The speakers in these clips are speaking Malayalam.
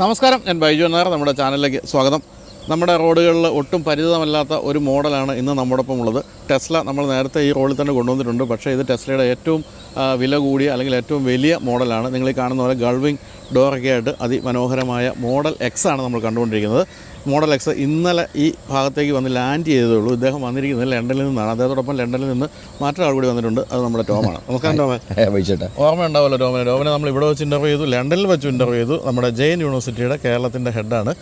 നമസ്കാരം, ഞാൻ ബൈജു നായർ. നമ്മുടെ ചാനലിലേക്ക് സ്വാഗതം. നമ്മുടെ റോഡുകളിൽ ഒട്ടും പരിചിതമല്ലാത്ത ഒരു മോഡലാണ് ഇന്ന് നമ്മോടൊപ്പം ഉള്ളത്. ടെസ്ല നമ്മൾ നേരത്തെ ഈ റോഡിൽ തന്നെ കൊണ്ടുവന്നിട്ടുണ്ട്. പക്ഷേ ഇത് ടെസ്ലയുടെ ഏറ്റവും വില കൂടിയ അല്ലെങ്കിൽ ഏറ്റവും വലിയ മോഡലാണ്. നിങ്ങൾ ഈ കാണുന്ന പോലെ ഗൾവിങ് ഡോറൊക്കെ ആയിട്ട് അതിമനോഹരമായ മോഡൽ എക്സ് ആണ് നമ്മൾ കണ്ടുകൊണ്ടിരിക്കുന്നത്. മോഡൽ എക്സ് ഇന്നലെ ഈ ഭാഗത്തേക്ക് വന്ന് ലാൻഡ് ചെയ്തതേ ഉള്ളൂ. ഇദ്ദേഹം വന്നിരിക്കുന്നത് ലണ്ടനിൽ നിന്നാണ്. അദ്ദേഹത്തോടൊപ്പം ലണ്ടനിൽ നിന്ന് മറ്റൊരാൾ കൂടി വന്നിട്ടുണ്ട്. അത് നമ്മുടെ ടോമാണ്. നമസ്കാരം ടോമേ. ഓർമ്മയുണ്ടാവുമല്ലോ ടോമിനെ നമ്മൾ ഇവിടെ വെച്ച് ഇൻ്റർവ്യൂ ചെയ്തു, ലണ്ടനിൽ വെച്ച് ഇൻ്റർവ്യൂ ചെയ്തു. നമ്മുടെ ജെയിൻ യൂണിവേഴ്സിറ്റിയുടെ കേരളത്തിൻ്റെ ഹെഡാണ്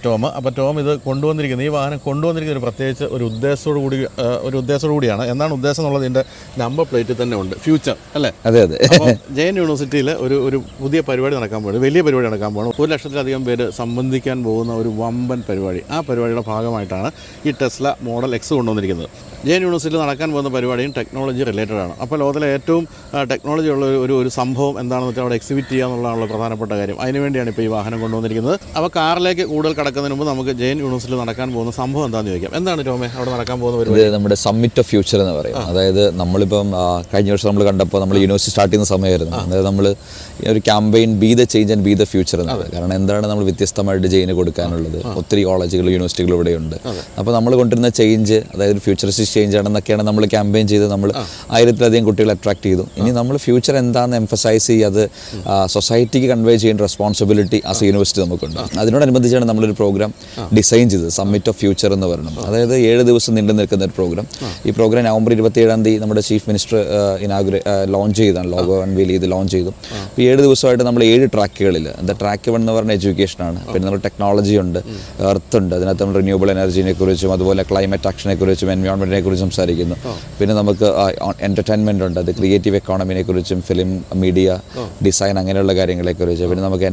ടോം. അപ്പോൾ ടോം ഇത് കൊണ്ടുവന്നിരിക്കുന്നത്, ഈ വാഹനം കൊണ്ടുവന്നിരിക്കുന്ന ഒരു പ്രത്യേകിച്ച് ഒരു ഉദ്ദേശത്തോടു കൂടിയാണ്. എന്താണ് ഉദ്ദേശം എന്നുള്ളത് ഇതിൻ്റെ നമ്പർ പ്ലേറ്റിൽ തന്നെ ഉണ്ട്, ഫ്യൂച്ചർ അല്ലേ? അതെ അതെ. അപ്പോൾ ജെയിൻ യൂണിവേഴ്സിറ്റിയിൽ ഒരു പുതിയ പരിപാടി നടക്കാൻ പോകുന്നത്, വലിയ പരിപാടി നടക്കാൻ പോകുന്നത്. 1 ലക്ഷത്തിലധികം പേര് സംബന്ധിക്കാൻ പോകുന്ന ഒരു വമ്പൻ പരിപാടി. ആ പരിപാടിയുടെ ഭാഗമായിട്ടാണ് ഈ ടെസ്ല മോഡൽ എക്സ് കൊണ്ടുവന്നിരിക്കുന്നത്. ജെയിൻ യൂണിവേഴ്സിറ്റിയിൽ നടക്കാൻ പോകുന്ന പരിപാടിയും ടെക്നോളജി റിലേറ്റഡ് ആണ്. അപ്പോൾ ലോകത്തിലെ ഏറ്റവും ടെക്നോളജി ഉള്ള ഒരു സംഭവം എന്താണെന്ന് വെച്ചാൽ അവിടെ എക്സിബിറ്റ് ചെയ്യുക എന്നുള്ളതാണുള്ള പ്രധാനപ്പെട്ട കാര്യം. അതിനുവേണ്ടിയാണ് ഇപ്പോൾ ഈ വാഹനം കൊണ്ടുവന്നിരിക്കുന്നത്. അപ്പോൾ കാറിലേക്ക് കൂടുതൽ കടക്കുന്നതിന് മുമ്പ് നമുക്ക് ജെയിൻ യൂണിവേഴ്സിറ്റിയിൽ നടക്കാൻ പോകുന്ന സംഭവം എന്താണെന്ന് ചോദിക്കാം. എന്താണ് ടോമേ അവിടെ നടക്കാൻ പോകുന്ന പരിപാടി? നമ്മുടെ സമ്മിറ്റ് ഓഫ് ഫ്യൂച്ചർ എന്ന് പറയും. അതായത് നമ്മളിപ്പം കഴിഞ്ഞ വർഷം നമ്മൾ കണ്ടപ്പോൾ നമ്മൾ യൂണിവേഴ്സിറ്റി സ്റ്റാർട്ട് ചെയ്യുന്ന സമയമായിരുന്നു. അതായത് നമ്മൾ ഒരു campaign B the change and B the future എന്ന് പറയും. കാരണം എന്താണ് നമ്മൾ വ്യത്യസ്തമായിട്ട് ജെയിന് കൊടുക്കാനുള്ളത്? ഒത്തിരി കോളേജുകൾ യൂണിവേഴ്സിറ്റികൾ ഇവിടെയുണ്ട്. അപ്പോൾ നമ്മൾ കൊണ്ടുവരുന്ന ചേഞ്ച്, അതായത് ഫ്യൂച്ചറിസ്റ്റിക് ചേഞ്ച് ആണെന്നൊക്കെയാണ് നമ്മൾ ക്യാമ്പയിൻ ചെയ്ത് നമ്മൾ 1000-ലധികം കുട്ടികളെ അട്രാക്ട് ചെയ്തു. ഇനി നമ്മൾ ഫ്യൂച്ചർ എന്താണെന്ന് എംഫസൈസ് ചെയ്യുക, അത് സൊസൈറ്റിക്ക് കൺവേ ചെയ്യുന്ന റെസ്പോൺസിബിലിറ്റി ആസ് എ യൂണിവേഴ്സിറ്റി നമുക്കുണ്ട്. അതിനോടനുബന്ധിച്ചാണ് നമ്മളൊരു പ്രോഗ്രാം ഡിസൈൻ ചെയ്തത്, സമ്മിറ്റ് ഓഫ് ഫ്യൂച്ചർ എന്ന് പറയുന്നത്. അതായത് 7 ദിവസം നീണ്ടു നിൽക്കുന്ന ഒരു പ്രോഗ്രാം. ഈ പ്രോഗ്രാം നവംബർ 27 നമ്മുടെ ചീഫ് മിനിസ്റ്റർ ലോഞ്ച് ചെയ്താണ്, ലോഗോ അൺവീൽ ചെയ്ത് ലോഞ്ച് ചെയ്തു. അപ്പോൾ 7 ദിവസമായിട്ട് നമ്മൾ 7 ട്രാക്കുകളിൽ, ട്രാക്ക് 1 എന്ന് പറഞ്ഞാൽ എഡ്യൂക്കേഷനാണ്, പിന്നെ നമ്മൾ ടെക്നോളജി ഉണ്ട്, എർത്ത് ഉണ്ട്, അതിനകത്ത് നമ്മൾ റിന്യൂവബിൾ എനർജിനെ കുറിച്ചും അതുപോലെ ക്ലൈമറ്റ് ആക്ഷനെ കുറിച്ചും എൻവയോൺമെൻറ്റിനെ കുറിച്ചും സംസാരിക്കുന്നു. പിന്നെ നമുക്ക് എൻ്റർടൈൻമെൻ്റ് ഉണ്ട്, അത് ക്രിയേറ്റീവ് എക്കോണമിനെ കുറിച്ചും ഫിലിം, മീഡിയ, ഡിസൈൻ, അങ്ങനെയുള്ള കാര്യങ്ങളെക്കുറിച്ച്. പിന്നെ നമുക്ക്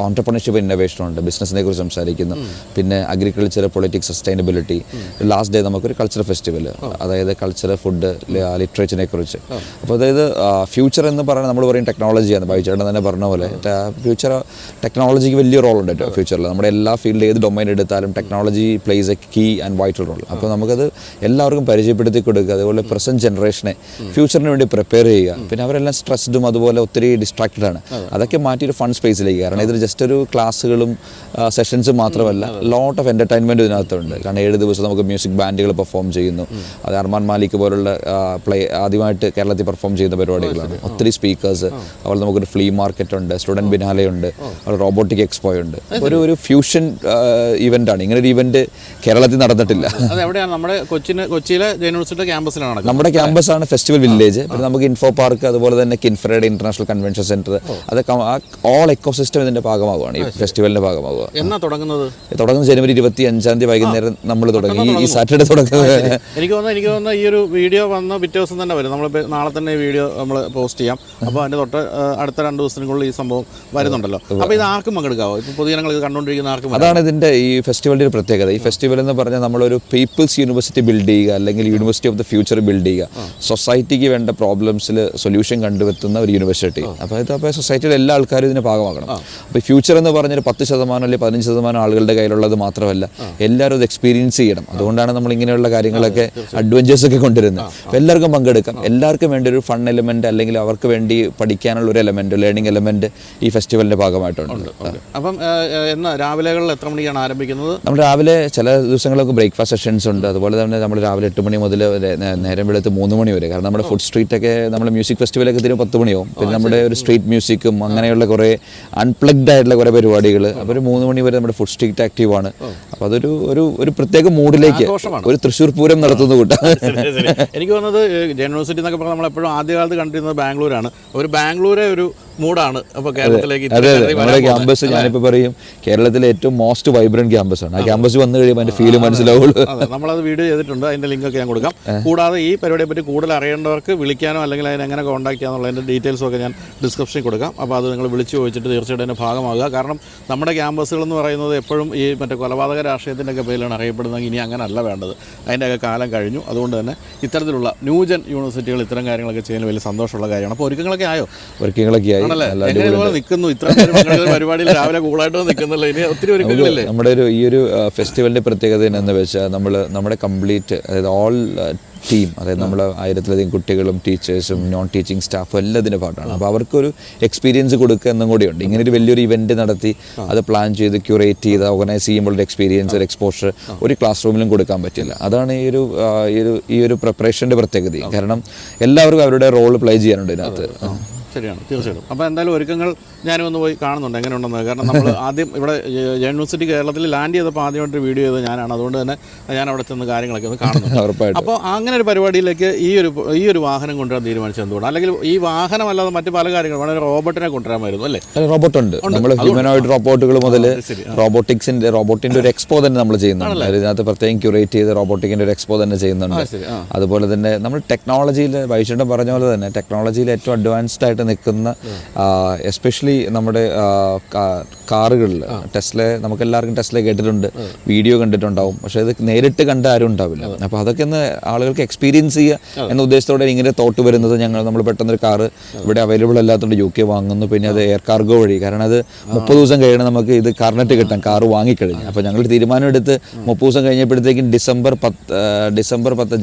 ഓൺടർപ്രണർഷിപ്പ് ഇന്നോവേഷൻ ഉണ്ട്, ബിസിനസ്സിനെ കുറിച്ച് സംസാരിക്കുന്നു. പിന്നെ agriculture, politics, sustainability. Last day നമുക്കൊരു കൾച്ചർ ഫെസ്റ്റിവൽ, അതായത് കൾച്ചർ, ഫുഡ്, ലിറ്ററേച്ചറിനെ കുറിച്ച്. അപ്പോൾ അതായത് ഫ്യൂച്ചർ എന്ന് പറയുന്നത് നമ്മൾ പറയും ടെക്നോളജിയാണ്. ബൈചേട്ടൻ തന്നെ പറഞ്ഞ പോലെ ഫ്യൂച്ചർ ടെക്നോളജിക്ക് വലിയ റോൾ ഉണ്ട് ഫ്യൂച്ചറിൽ. നമ്മുടെ എല്ലാ ഫീൽഡിൽ ഏത് ഡൊമൈൻ എടുത്താലും technology plays a key and vital role. അപ്പോൾ നമുക്കത് എല്ലാവർക്കും പരിചയപ്പെടുത്തി കൊടുക്കുക. അതുപോലെ പ്രസൻറ്റ് ജനറേഷനെ ഫ്യൂച്ചറിന് വേണ്ടി പ്രിപ്പയർ ചെയ്യുക. പിന്നെ അവരെല്ലാം സ്ട്രെസ്ഡും അതുപോലെ ഒത്തിരി ഡിസ്ട്രാക്റ്റഡ് ആണ്. അതൊക്കെ മാറ്റി ഒരു ഫൺ സ്പേസിലേക്ക്. കാരണം ഇത് ജസ്റ്റ് ഒരു ക്ലാസ്സുകളും സെഷൻസും മാത്രമല്ല, ലോട്ട് ഓഫ് എൻ്റർടൈൻമെൻറ്റ് ഇതിനകത്തുണ്ട്. കാരണം 7 ദിവസം നമുക്ക് മ്യൂസിക് ബാൻഡുകൾ പെർഫോം ചെയ്യുന്നു. അത് അർമാൻ മാലിക് പോലുള്ള ആദ്യമായിട്ട് കേരളത്തിൽ പെർഫോം ചെയ്യുന്ന പരിപാടികളാണ്. ഒത്തിരി സ്പീക്കേഴ്സ്. അതുപോലെ നമുക്കൊരു ഫ്ലീ മാർക്കറ്റ് ഉണ്ട്, സ്റ്റുഡൻറ്റ് ബിനാലയുണ്ട്, റോബോട്ടിക് എക്സ്പോ ഉണ്ട്. ഒരു ഫ്യൂഷൻ ഇവൻ്റാണ്. ഇങ്ങനെ ഒരു ഇവൻ്റ് കേരളത്തിൽ നടന്നിട്ടില്ല. നമ്മുടെ കൊച്ചിയിലെ യൂണിവേഴ്സിറ്റി ക്യാമ്പസിലാണ്. നമ്മുടെ ക്യാമ്പസാണ് ഫെസ്റ്റിവൽ വില്ലേജ്. പിന്നെ നമുക്ക് ഇൻഫോ പാർക്ക്, അതുപോലെ തന്നെ കിൻഫ്രയുടെ ഇന്റർനാഷണൽ കൺവെൻഷൻ സെന്റർ, അതൊക്കെ ഓൾ എക്കോസിസ്റ്റം ഇതിന്റെ ഭാഗമാകുകയാണ്, ഈ ഫെസ്റ്റിവലിന്റെ ഭാഗമാകുക. എന്നാ തുടങ്ങുന്നത് ജനുവരി 25 വൈകുന്നേരം നമ്മൾ തുടങ്ങി. ഈ സാറ്റർഡേ തുടങ്ങുന്നത്. എനിക്ക് തോന്നുന്നു ഈ ഒരു വീഡിയോ വന്ന പിറ്റേ ദിവസം തന്നെ വരും. നമ്മൾ നാളെ തന്നെ ഈ വീഡിയോ നമ്മൾ പോസ്റ്റ് ചെയ്യാം. അപ്പോൾ അതിന്റെ തൊട്ട് അടുത്ത 2 ദിവസത്തിനുള്ളിൽ ഈ സംഭവം വരുന്നുണ്ടല്ലോ. അപ്പോൾ ഇത് ആർക്കും പങ്കെടുക്കാവോ? ഇപ്പോൾ പൊതുജനങ്ങൾ ഇത് കണ്ടുകൊണ്ടിരിക്കുന്ന ആർക്കും? അതാണ് ഇതിന്റെ ഈ ഫെസ്റ്റിവലിന്റെ ഒരു പ്രത്യേകത. ഈ ഫെസ്റ്റിവൽ എന്ന് പറഞ്ഞാൽ നമ്മളൊരു പീപ്പിൾസ് യൂണിവേഴ്സിറ്റി ബിൽഡ് ചെയ്യുക, അല്ലെങ്കിൽ university of the future build ചെയ്യുക. സൊസൈറ്റിക്ക് വേണ്ട പ്രോബ്ലംസിൽ സൊല്യൂഷൻ കണ്ടുവെത്തുന്ന ഒരു യൂണിവേഴ്സിറ്റി. അപ്പോൾ സൊസൈറ്റിയിലെ എല്ലാ ആൾക്കാരും ഇതിന് ഭാഗമാകണം. അപ്പോൾ ഫ്യൂച്ചർ എന്ന് പറഞ്ഞൊരു 10% അല്ലെങ്കിൽ 15% ആളുകളുടെ കയ്യിലുള്ളത് മാത്രമല്ല, എല്ലാവരും അത് എക്സ്പീരിയൻസ് ചെയ്യണം. അതുകൊണ്ടാണ് നമ്മൾ ഇങ്ങനെയുള്ള കാര്യങ്ങളൊക്കെ അഡ്വഞ്ചേഴ്സ് ഒക്കെ കൊണ്ടുവരുന്നത്. അപ്പോൾ എല്ലാവർക്കും പങ്കെടുക്കാം. എല്ലാവർക്കും വേണ്ടി ഒരു ഫൺ എലമെന്റ്, അല്ലെങ്കിൽ അവർക്ക് വേണ്ടി പഠിക്കാനുള്ള ഒരു എലമെന്റ്, ലേണിംഗ് എലമെന്റ് ഈ ഫെസ്റ്റിവലിന്റെ ഭാഗമായിട്ടുണ്ട്. അപ്പം രാവിലെകളിൽ എത്ര മണിക്കാണ് ആരംഭിക്കുന്നത്? നമ്മൾ രാവിലെ ചില ദിവസങ്ങളൊക്കെ ബ്രേക്ക്ഫാസ്റ്റ് സെഷൻസ് ഉണ്ട്. അതുപോലെ തന്നെ നമ്മൾ രാവിലെ 8 മണി മുതൽ നേരം വെളുത്ത് 3 മണി വരെ. കാരണം നമ്മുടെ ഫുഡ് സ്ട്രീറ്റ് ഒക്കെ, നമ്മുടെ മ്യൂസിക് ഫെസ്റ്റിവലൊക്കെ 10 മണിയാവും. പിന്നെ നമ്മുടെ ഒരു സ്ട്രീറ്റ് മ്യൂസിക്കും അങ്ങനെയുള്ള കുറേ അൺപ്ലഗ്ഡ് ആയിട്ടുള്ള കുറേ പരിപാടികൾ. അപ്പോൾ ഒരു 3 മണി വരെ നമ്മുടെ ഫുഡ് സ്ട്രീറ്റ് ആക്റ്റീവ് ആണ്. അപ്പോൾ അതൊരു ഒരു പ്രത്യേക മൂഡിലേക്ക് ഒരു തൃശ്ശൂർ പൂരം നടത്തുന്ന കൂട്ടം. എനിക്ക് തോന്നുന്നത് യൂണിവേഴ്സിറ്റി എന്നൊക്കെ പറഞ്ഞാൽ നമ്മളെപ്പോഴും ആദ്യകാലത്ത് കണ്ടിരുന്നത് ബാംഗ്ലൂരാണ്. ഒരു ബാംഗ്ലൂരെ ഒരു മൂഡാണ് അപ്പോൾ കേരളത്തിലേക്ക്. അതെ, നമ്മുടെ ക്യാമ്പസ് ഞാനിപ്പോൾ പറയും കേരളത്തിലെ ഏറ്റവും മോസ്റ്റ് വൈബ്രന്റ് ക്യാമ്പസാണ്. ആ ക്യാമ്പസ് വന്നു കഴിയുമ്പോൾ അതിന്റെ ഫീല് മനസ്സിലാവുള്ളൂ. നമ്മളത് വീഡിയോ ചെയ്തിട്ടുണ്ട്, അതിന്റെ ലിങ്കൊക്കെ ഞാൻ കൊടുക്കാം. കൂടാതെ ഈ പരിപാടിയെ പറ്റി കൂടുതൽ അറിയേണ്ടവർക്ക് വിളിക്കാനോ അല്ലെങ്കിൽ അതിനെങ്ങനെ കോൺടാക്ട് ചെയ്യാന്നുള്ളതിൻ്റെ ഡീറ്റെയിൽസും ഒക്കെ ഞാൻ ഡിസ്ക്രിപ്ഷനിൽ കൊടുക്കാം. അപ്പോൾ അത് നിങ്ങൾ വിളിച്ച് ചോദിച്ചിട്ട് തീർച്ചയായിട്ടും അതിൻ്റെ ഭാഗമാകുക. കാരണം നമ്മുടെ ക്യാമ്പസുകളെന്ന് പറയുന്നത് എപ്പോഴും ഈ കൊലപാതക രാഷ്ട്രീയത്തിൻ്റെ ഒക്കെ പേരിലാണ് അറിയപ്പെടുന്നത്. ഇനി അങ്ങനെ അല്ല വേണ്ടത്, അതിൻ്റെയൊക്കെ കാലം കഴിഞ്ഞു. അതുകൊണ്ട് തന്നെ ഇത്തരത്തിലുള്ള ന്യൂജൻ യൂണിവേഴ്സിറ്റികൾ ഇത്തരം കാര്യങ്ങളൊക്കെ ചെയ്യുന്ന വലിയ സന്തോഷമുള്ള കാര്യമാണ്. അപ്പോൾ ഒരുക്കങ്ങളൊക്കെ ആയോ? ഒരുക്കങ്ങളൊക്കെ ആയി. നിൽക്കുന്നു ഇത്ര പരിപാടിയിൽ രാവിലെ കൂളായിട്ട് നിൽക്കുന്നില്ല. ഇനി ഒത്തിരി ഒരുക്കങ്ങളില്ലേ? നമ്മുടെ ഈ ഒരു ഫെസ്റ്റിവലിന്റെ പ്രത്യേകത എന്ന് വെച്ചാൽ നമ്മുടെ കംപ്ലീറ്റ്, അതായത് ഓൾ ടീം, അതായത് നമ്മൾ 1000-ലധികം കുട്ടികളും ടീച്ചേഴ്സും നോൺ ടീച്ചിങ് സ്റ്റാഫും എല്ലാം ഇതിൻ്റെ പാർട്ടാണ്. അപ്പോൾ അവർക്കൊരു എക്സ്പീരിയൻസ് കൊടുക്കുക എന്നും കൂടിയുണ്ട്. ഇങ്ങനെ ഒരു വലിയൊരു ഇവൻറ്റ് നടത്തി അത് പ്ലാൻ ചെയ്ത് ക്യൂറേറ്റ് ചെയ്ത് ഓർഗനൈസ് ചെയ്യുമ്പോൾ ഒരു എക്സ്പീരിയൻസ്, ഒരു എക്സ്പോഷർ ഒരു ക്ലാസ് റൂമിലും കൊടുക്കാൻ പറ്റില്ല. അതാണ് ഈ ഒരു പ്രിപ്പറേഷൻ്റെ പ്രത്യേകത. കാരണം എല്ലാവർക്കും അവരുടെ റോൾ പ്ലേ ചെയ്യാനുണ്ട് ഇതിനകത്ത്. ശരിയാണ്, തീർച്ചയായിട്ടും. അപ്പോൾ എന്തായാലും ഒരുക്കങ്ങൾ ഞാനും ഒന്ന് പോയി കാണുന്നുണ്ട് എങ്ങനെയുണ്ടെന്ന്. കാരണം നമ്മൾ ആദ്യം ഇവിടെ യൂണിവേഴ്സിറ്റി കേരളത്തിൽ ലാൻഡ് ചെയ്തപ്പോൾ ആദ്യമായിട്ട് വീഡിയോ ചെയ്തത് ഞാനാണ്. അതുകൊണ്ട് തന്നെ ഞാൻ അവിടെ ചെന്ന് കാര്യങ്ങളൊക്കെ ഒന്ന് കാണുന്നുണ്ട്. അപ്പോൾ അങ്ങനെ ഒരു പരിപാടിയിലേക്ക് ഈ ഒരു വാഹനം കൊണ്ടുവരാൻ തീരുമാനിച്ചത് എന്തുകൊണ്ട്? അല്ലെങ്കിൽ ഈ വാഹനം അല്ലാതെ മറ്റ് പല കാര്യങ്ങളും വളരെ റോബോട്ടിനെ കൊണ്ടുവരാമായിരുന്നു അല്ലേ? റോബോട്ടുണ്ട്. നമ്മൾ ഹ്യൂമനോയിഡ് റോബോട്ടുകൾ മുതൽ റോബോട്ടിൻ്റെ ഒരു എക്സ്പോ തന്നെ നമ്മൾ ചെയ്യുന്നുണ്ട്. അതിനകത്ത് പ്രത്യേകം ക്യൂറേറ്റ് ചെയ്ത് റോബോട്ടിക്കിൻ്റെ ഒരു എക്സ്പോ തന്നെ ചെയ്യുന്നുണ്ട്. അതുപോലെ തന്നെ നമ്മൾ ടെക്നോളജിയിൽ വൈശേട്ടൻ പറഞ്ഞ പോലെ തന്നെ ടെക്നോളജിയിൽ ഏറ്റവും അഡ്വാൻസ്ഡ് ആയിട്ട് നിൽക്കുന്ന എസ്പെഷ്യലി നമ്മുടെ കാറുകളിൽ നമുക്ക് എല്ലാവർക്കും ടെസ്ല കേട്ടിട്ടുണ്ട്, വീഡിയോ കണ്ടിട്ടുണ്ടാവും, പക്ഷേ അത് നേരിട്ട് കണ്ട ആരും ഉണ്ടാവില്ല. അപ്പോൾ അതൊക്കെ ഒന്ന് ആളുകൾക്ക് എക്സ്പീരിയൻസ് ചെയ്യുക എന്ന ഉദ്ദേശത്തോടെ ഇങ്ങനെ തോട്ട് വരുന്നത്. നമ്മൾ പെട്ടെന്നൊരു കാറ് ഇവിടെ അവൈലബിൾ അല്ലാത്തതുകൊണ്ട് UK വാങ്ങുന്നു, പിന്നെ അത് എയർ കാർഗോ വഴി. കാരണം അത് 30 ദിവസം കഴിയണം നമുക്ക് ഇത് കാർനെറ്റ് കിട്ടാൻ, കാറ് വാങ്ങിക്കഴിഞ്ഞു. അപ്പോൾ ഞങ്ങൾ തീരുമാനമെടുത്ത് 30 ദിവസം കഴിഞ്ഞപ്പോഴത്തേക്കും ഡിസംബറിലാണ്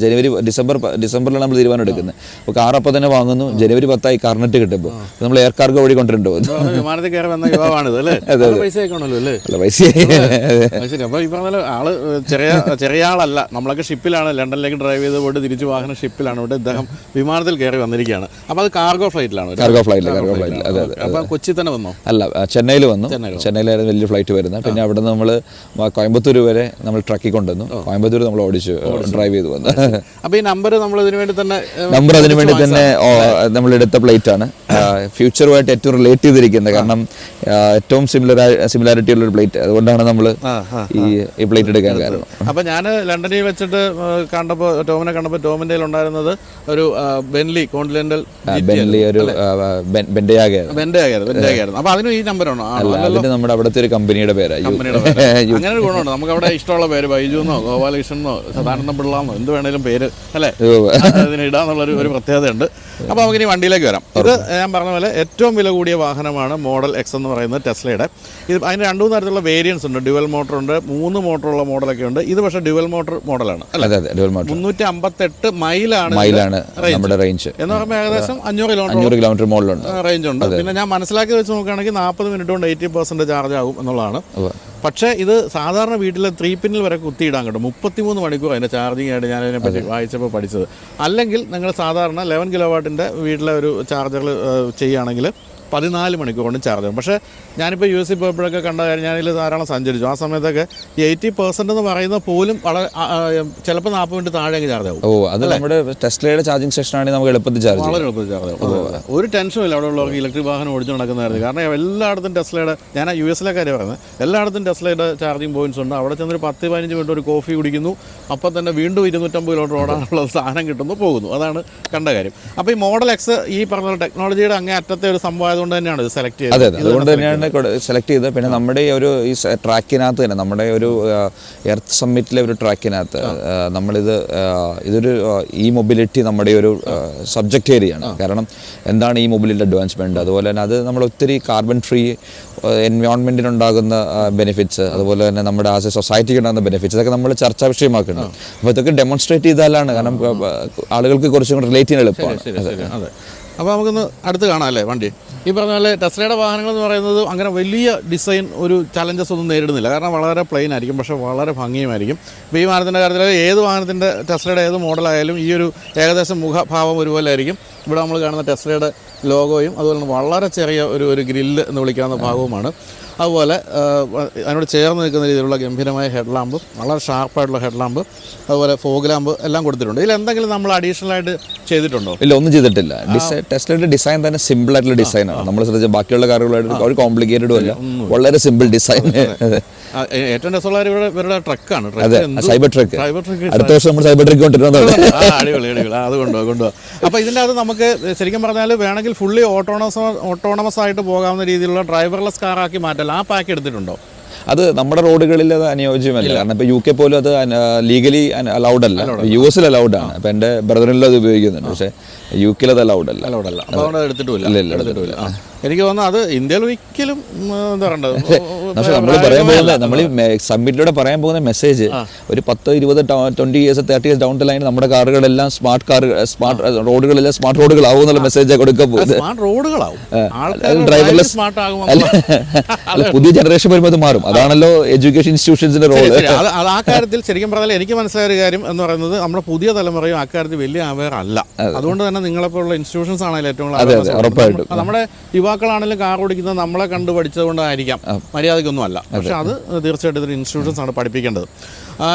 നമ്മൾ തീരുമാനം എടുക്കുന്നത്. അപ്പോൾ കാർ അപ്പോൾ തന്നെ വാങ്ങുന്നു, ജനുവരി 10 കാർനെറ്റ് കിട്ടുമ്പോൾ നമ്മൾ എയർ കാർഗോ വഴി കൊണ്ടിട്ടുണ്ടോ. വിമാനത്തിൽ കയറി വന്ന യുവാവാണിത് അല്ലേ? പൈസ ആയിക്കോണല്ലോ അല്ലേ? പൈസ. ശരി. അപ്പോൾ ഈ പറഞ്ഞ ആള് ചെറിയ ആളല്ല. നമ്മളൊക്കെ ഷിപ്പിലാണ് ലണ്ടനിലേക്ക് ഡ്രൈവ് ചെയ്ത് പോയിട്ട് തിരിച്ച് വാഹനം ഷിപ്പിലാണ്. ഇവിടെ ഇദ്ദേഹം വിമാനത്തിൽ കയറി വന്നിരിക്കുകയാണ്. അപ്പോൾ അത് കാർഗോ ഫ്ലൈറ്റിലാണ്. കാർഗോ ഫ്ലൈറ്റിൽ. അതെ. അപ്പോൾ കൊച്ചി തന്നെ വന്നോ? അല്ല, ചെന്നൈയിൽ വന്നു. ചെന്നൈയിലായിരുന്നു വലിയ ഫ്ലൈറ്റ് വരുന്നത്. പിന്നെ അവിടെ നിന്ന് നമ്മൾ കോയമ്പത്തൂർ വരെ നമ്മൾ ട്രക്കിൽ കൊണ്ടുവന്നു. കോയമ്പത്തൂർ നമ്മൾ ഓടിച്ചു ഡ്രൈവ് ചെയ്ത് വന്നു. അപ്പോൾ ഈ നമ്പർ നമ്മൾ ഇതിനു വേണ്ടി തന്നെ നമ്മൾ എടുത്ത പ്ലേറ്റ് ആണ്. ഫ്യൂച്ചറുമായിട്ട് ഏറ്റവും റിലേറ്റ് ചെയ്തിരിക്കുന്നത്. കാരണം ഏറ്റവും സിമിലാരിറ്റി ഉള്ളൊരു പ്ലേറ്റ്, അതുകൊണ്ടാണ് നമ്മൾ ഈ പ്ലേറ്റ് എടുക്കാൻ കാരണം. അപ്പോൾ ഞാൻ ലണ്ടനിൽ വെച്ചിട്ട് ടോമിനെ കണ്ടപ്പോൾ ടോമിൻ്റെ ഉണ്ടായിരുന്നത് ഒരു ബെൻലി കോണ്ടിനെന്റൽ ഒരു ബെൻഡയായിരുന്നു. അപ്പോൾ അതിനും ഈ നമ്പറാണോ? അതിന് നമ്മുടെ അവിടുത്തെ ഒരു കമ്പനിയുടെ പേരാണ്. അങ്ങനെ ഒരു ഗുണമുണ്ട്. നമുക്ക് അവിടെ ഇഷ്ടമുള്ള പേര് ബൈജു എന്നോ ഗോപാലകൃഷ്ണനോ സദാനന്ദ പിള്ളാന്നോ എന്ത് വേണേലും പേര് അല്ലേ ഇതിന് ഇടാന്നുള്ളൊരു പ്രത്യേകതയുണ്ട്. അപ്പോൾ നമുക്കിനി വണ്ടിയിലേക്ക് വരാം. ഇത് ഞാൻ പറഞ്ഞ പോലെ ഏറ്റവും വില കൂടിയ വാഹനമാണ് മോഡൽ എക്സ് എന്ന് പറയുന്നത് ടെസ്ലയുടെ. ഇത് അതിന് 2 തരത്തിലുള്ള വേരിയൻസ് ഉണ്ട്. ഡ്യുവൽ മോട്ടർ ഉണ്ട്, 3 മോട്ടറുള്ള മോഡലൊക്കെ ഉണ്ട്. ഇത് പക്ഷേ ഡ്യുവൽ മോട്ടർ മോഡലാണ്. 358 മൈലാണ് നമ്മുടെ റേഞ്ച് എന്ന് പറയുമ്പോൾ ഏകദേശം 500 കിലോമീറ്റർ മുകളിലുണ്ട് റേഞ്ച് ഉണ്ട്. പിന്നെ ഞാൻ മനസ്സിലാക്കി വെച്ച് നോക്കുകയാണെങ്കിൽ 40 മിനിറ്റ് കൊണ്ട് 80% ചാർജ് ആകും എന്നുള്ളതാണ്. പക്ഷേ ഇത് സാധാരണ വീട്ടിലെ 3 പിന്നിൽ വരെ കുത്തിയിടാൻ കിട്ടും. 33 മണിക്കൂർ അതിൻ്റെ ചാർജിങ് ആയിട്ട് ഞാൻ അതിനെപ്പറ്റി വായിച്ചപ്പോൾ പഠിച്ചത്. അല്ലെങ്കിൽ നിങ്ങൾ സാധാരണ 11 കിലോവാട്ടിൻ്റെ വീട്ടിലെ ഒരു ചാർജർ ചെയ്യുകയാണെങ്കിൽ 14 മണിക്കൂർ കൊണ്ട് ചാർജ് ആകും. പക്ഷേ ഞാനിപ്പോൾ US പോയപ്പോഴൊക്കെ കണ്ട കാര്യം, ഞാനിതിൽ ധാരാളം സഞ്ചരിച്ചു. ആ സമയത്തൊക്കെ 80% എന്ന് പറയുന്നത് പോലും വളരെ ചിലപ്പോൾ 40 മിനിറ്റ് താഴെ അങ്ങ് ചാർജ് ആകും. അത് നമ്മുടെ ടെസ്ലയുടെ ചാർജിങ് സെഷൻ ആണെങ്കിൽ നമുക്ക് എളുപ്പത്തിൽ ചാർജ് വളരെ എളുപ്പത്തിൽ ചാർജ് ആകും. ഒരു ടെൻഷനും ഇല്ല അവിടെ ഉള്ളവർക്ക് ഇലക്ട്രിക് വാഹനം ഓടിച്ചു നടക്കുന്നതായിരുന്നു. കാരണം എല്ലായിടത്തും ടെസ്ലയുടെ, ഞാൻ US-ലെ കാര്യം പറയുന്നത്, എല്ലായിടത്തും ടെസ്ലയുടെ ചാർജിങ് പോയിന്റ്സ് ഉണ്ട്. അവിടെ ചെന്നൊരു 10-15 മിനിറ്റ് ഒരു കോഫി കുടിക്കുന്നു, അപ്പം തന്നെ വീണ്ടും 250 കിലോമീറ്റർ ഓടാനുള്ള സാധനം കിട്ടുന്നു, പോകുന്നു. അതാണ് കണ്ട കാര്യം. അപ്പോൾ ഈ മോഡൽ എക്സ് ഈ പറഞ്ഞ ടെക്നോളജിയുടെ അങ്ങേ അറ്റത്തെ ഒരു സംഭവം അതുകൊണ്ട് തന്നെയാണ് ഇത് സെലക്ട് ചെയ്തത്. അതെ, അതുകൊണ്ട് തന്നെയാണ് സെലക്ട് ചെയ്തത്. പിന്നെ നമ്മുടെ ഈ ട്രാക്കിനകത്ത് തന്നെ, നമ്മുടെ ഒരു എർത്ത് സമ്മിറ്റിലെ ഒരു ട്രാക്കിനകത്ത് ഇതൊരു ഈ മൊബിലിറ്റി നമ്മുടെ ഒരു സബ്ജക്റ്റ് ഏരിയയാണ്. കാരണം എന്താണ് ഈ മൊബിലിറ്റി അഡ്വാൻസ്മെൻറ്റ്, അതുപോലെ തന്നെ അത് നമ്മൾ ഒത്തിരി കാർബൺ ഫ്രീ എൻവയോൺമെൻറ്റിനുണ്ടാകുന്ന ബെനിഫിറ്റ്സ്, അതുപോലെ തന്നെ നമ്മുടെ ആസ് എ സൊസൈറ്റിക്ക് ഉണ്ടാകുന്ന ബെനിഫിറ്റ്സ്, ഇതൊക്കെ നമ്മൾ ചർച്ചാ വിഷയമാക്കുന്നത്. അപ്പോൾ ഇതൊക്കെ ഡെമോൺസ്ട്രേറ്റ് ചെയ്താലാണ്, കാരണം ആളുകൾക്ക് കുറച്ചും കൂടി റിലേറ്റ് ചെയ്യാൻ എളുപ്പമാണ്. അതെ. അപ്പോൾ നമുക്കൊന്ന് അടുത്ത് കാണാം അല്ലേ വണ്ടി. ഈ പറഞ്ഞ പോലെ ടെസ്ലയുടെ വാഹനങ്ങൾ എന്ന് പറയുന്നത് അങ്ങനെ വലിയ ഡിസൈൻ ഒരു ചലഞ്ചസ് ഒന്നും നേരിടുന്നില്ല. കാരണം വളരെ പ്ലെയിൻ ആയിരിക്കും, പക്ഷേ വളരെ ഭംഗിയുമായിരിക്കും. ഇപ്പോൾ ഈ വാഹനത്തിൻ്റെ കാര്യത്തിൽ ഏത് വാഹനത്തിൻ്റെ ടെസ്ലയുടെ ഏത് മോഡലായാലും ഈ ഒരു ഏകദേശം മുഖഭാവം ഒരുപോലെ ആയിരിക്കും. ഇവിടെ നമ്മൾ കാണുന്ന ടെസ്ലയുടെ ലോഗോയും അതുപോലെ തന്നെ വളരെ ചെറിയ ഒരു ഗ്രില്ല് എന്ന് വിളിക്കാവുന്ന ഭാഗവുമാണ്. അതുപോലെ അതിനോട് ചേർന്ന് നിൽക്കുന്ന രീതിയിലുള്ള ഗംഭീരമായ ഹെഡ് ലാമ്പ്, വളരെ ഷാർപ്പായിട്ടുള്ള ഹെഡ് ലാമ്പ്, അതുപോലെ ഫോഗ് ലാമ്പ് എല്ലാം കൊടുത്തിട്ടുണ്ട്. ഇതിൽ എന്തെങ്കിലും നമ്മൾ അഡീഷണൽ ആയിട്ട് ചെയ്തിട്ടുണ്ടോ? ഇല്ല, ഒന്നും ചെയ്തിട്ടില്ല. ടെസ്ലയുടെ ഡിസൈൻ തന്നെ സിമ്പിൾ ആയിട്ടുള്ള ഡിസൈനാണ്. നമ്മൾ ശ്രദ്ധിച്ച ബാക്കിയുള്ള കാറുകളായിട്ട് ഒരു കോംപ്ലിക്കേറ്റഡും അല്ല, വളരെ സിമ്പിൾ ഡിസൈൻ. ഏറ്റവും രസമുള്ള ഇവരുടെ ട്രക്കാണ്, സൈബർ ട്രക്ക്. അടുത്ത വർഷം നമ്മൾ സൈബർ ട്രക്ക് കൊണ്ടുവരുന്നത്. അടിപൊളി അത് കൊണ്ടുപോകാം. അപ്പോൾ ഇതിൻ്റെ അത് നമുക്ക് ശരിക്കും പറഞ്ഞാൽ വേണമെങ്കിൽ ഫുള്ളി ഓട്ടോണമസ് ആയിട്ട് പോകാവുന്ന രീതിയിലുള്ള ഡ്രൈവർലെസ് കാറാക്കി മാറ്റാം. ആ പാക്ക് എടുത്തിട്ടുണ്ടോ? അത് നമ്മുടെ റോഡുകളിൽ അത് അനുയോജ്യമല്ല. കാരണം ഇപ്പോൾ UK പോലും അത് ലീഗലി അലൗഡ് അല്ല, US അലൗഡ് ആണ്. അപ്പോൾ എൻ്റെ ബ്രദറിൽ അത് ഉപയോഗിക്കുന്നുണ്ട്, പക്ഷേ UK അത് അലൗഡ് അല്ല. അതുകൊണ്ട് എടുത്തിട്ടില്ല. എനിക്ക് തോന്നുന്നു അത് ഇന്ത്യയിൽ ഒരിക്കലും എന്താ പറയണ്ടത്. പക്ഷെ നമ്മൾ പറയാൻ പോകുന്ന നമ്മൾ സബ്മിറ്റിലൂടെ പറയാൻ പോകുന്ന മെസ്സേജ് ഒരു 10, 20, 20 years 30 years down the line നമ്മുടെ കാറുകളെല്ലാം സ്മാർട്ട് റോഡുകളെല്ലാം സ്മാർട്ട് റോഡുകളാവും എന്നുള്ള മെസ്സേജ് കൊടുക്കാൻ പോകുന്നത്. ഡ്രൈവർലെസ് അല്ല, പുതിയ ജനറേഷൻ വരുമ്പോൾ അത് മാറും. അതാണല്ലോ എഡ്യൂക്കേഷൻ ഇൻസ്റ്റിറ്റ്യൂഷൻസിന്റെ റോള്. അത് ആ കാര്യത്തിൽ ശരിക്കും പറഞ്ഞാൽ എനിക്ക് മനസ്സിലായ ഒരു കാര്യം എന്ന് പറയുന്നത് നമ്മുടെ പുതിയ തലമുറയും ആ കാര്യത്തിൽ വലിയ അവെയർ അല്ല. അതുകൊണ്ട് തന്നെ നിങ്ങളെപ്പോലുള്ള ഇൻസ്റ്റിറ്റ്യൂഷൻസ് ആണെങ്കിലും ഏറ്റവും ഉറപ്പായിട്ടും നമ്മുടെ യുവാക്കളാണെങ്കിലും കാർ ഓടിക്കുന്നത് നമ്മളെ കണ്ടു പഠിച്ചത് കൊണ്ടായിരിക്കാം, മര്യാദയ്ക്കൊന്നും അല്ല. പക്ഷെ അത് തീർച്ചയായിട്ടും ഇതിന് ഇൻസ്റ്റിറ്റ്യൂഷൻസ് ആണ് പഠിപ്പിക്കേണ്ടത്.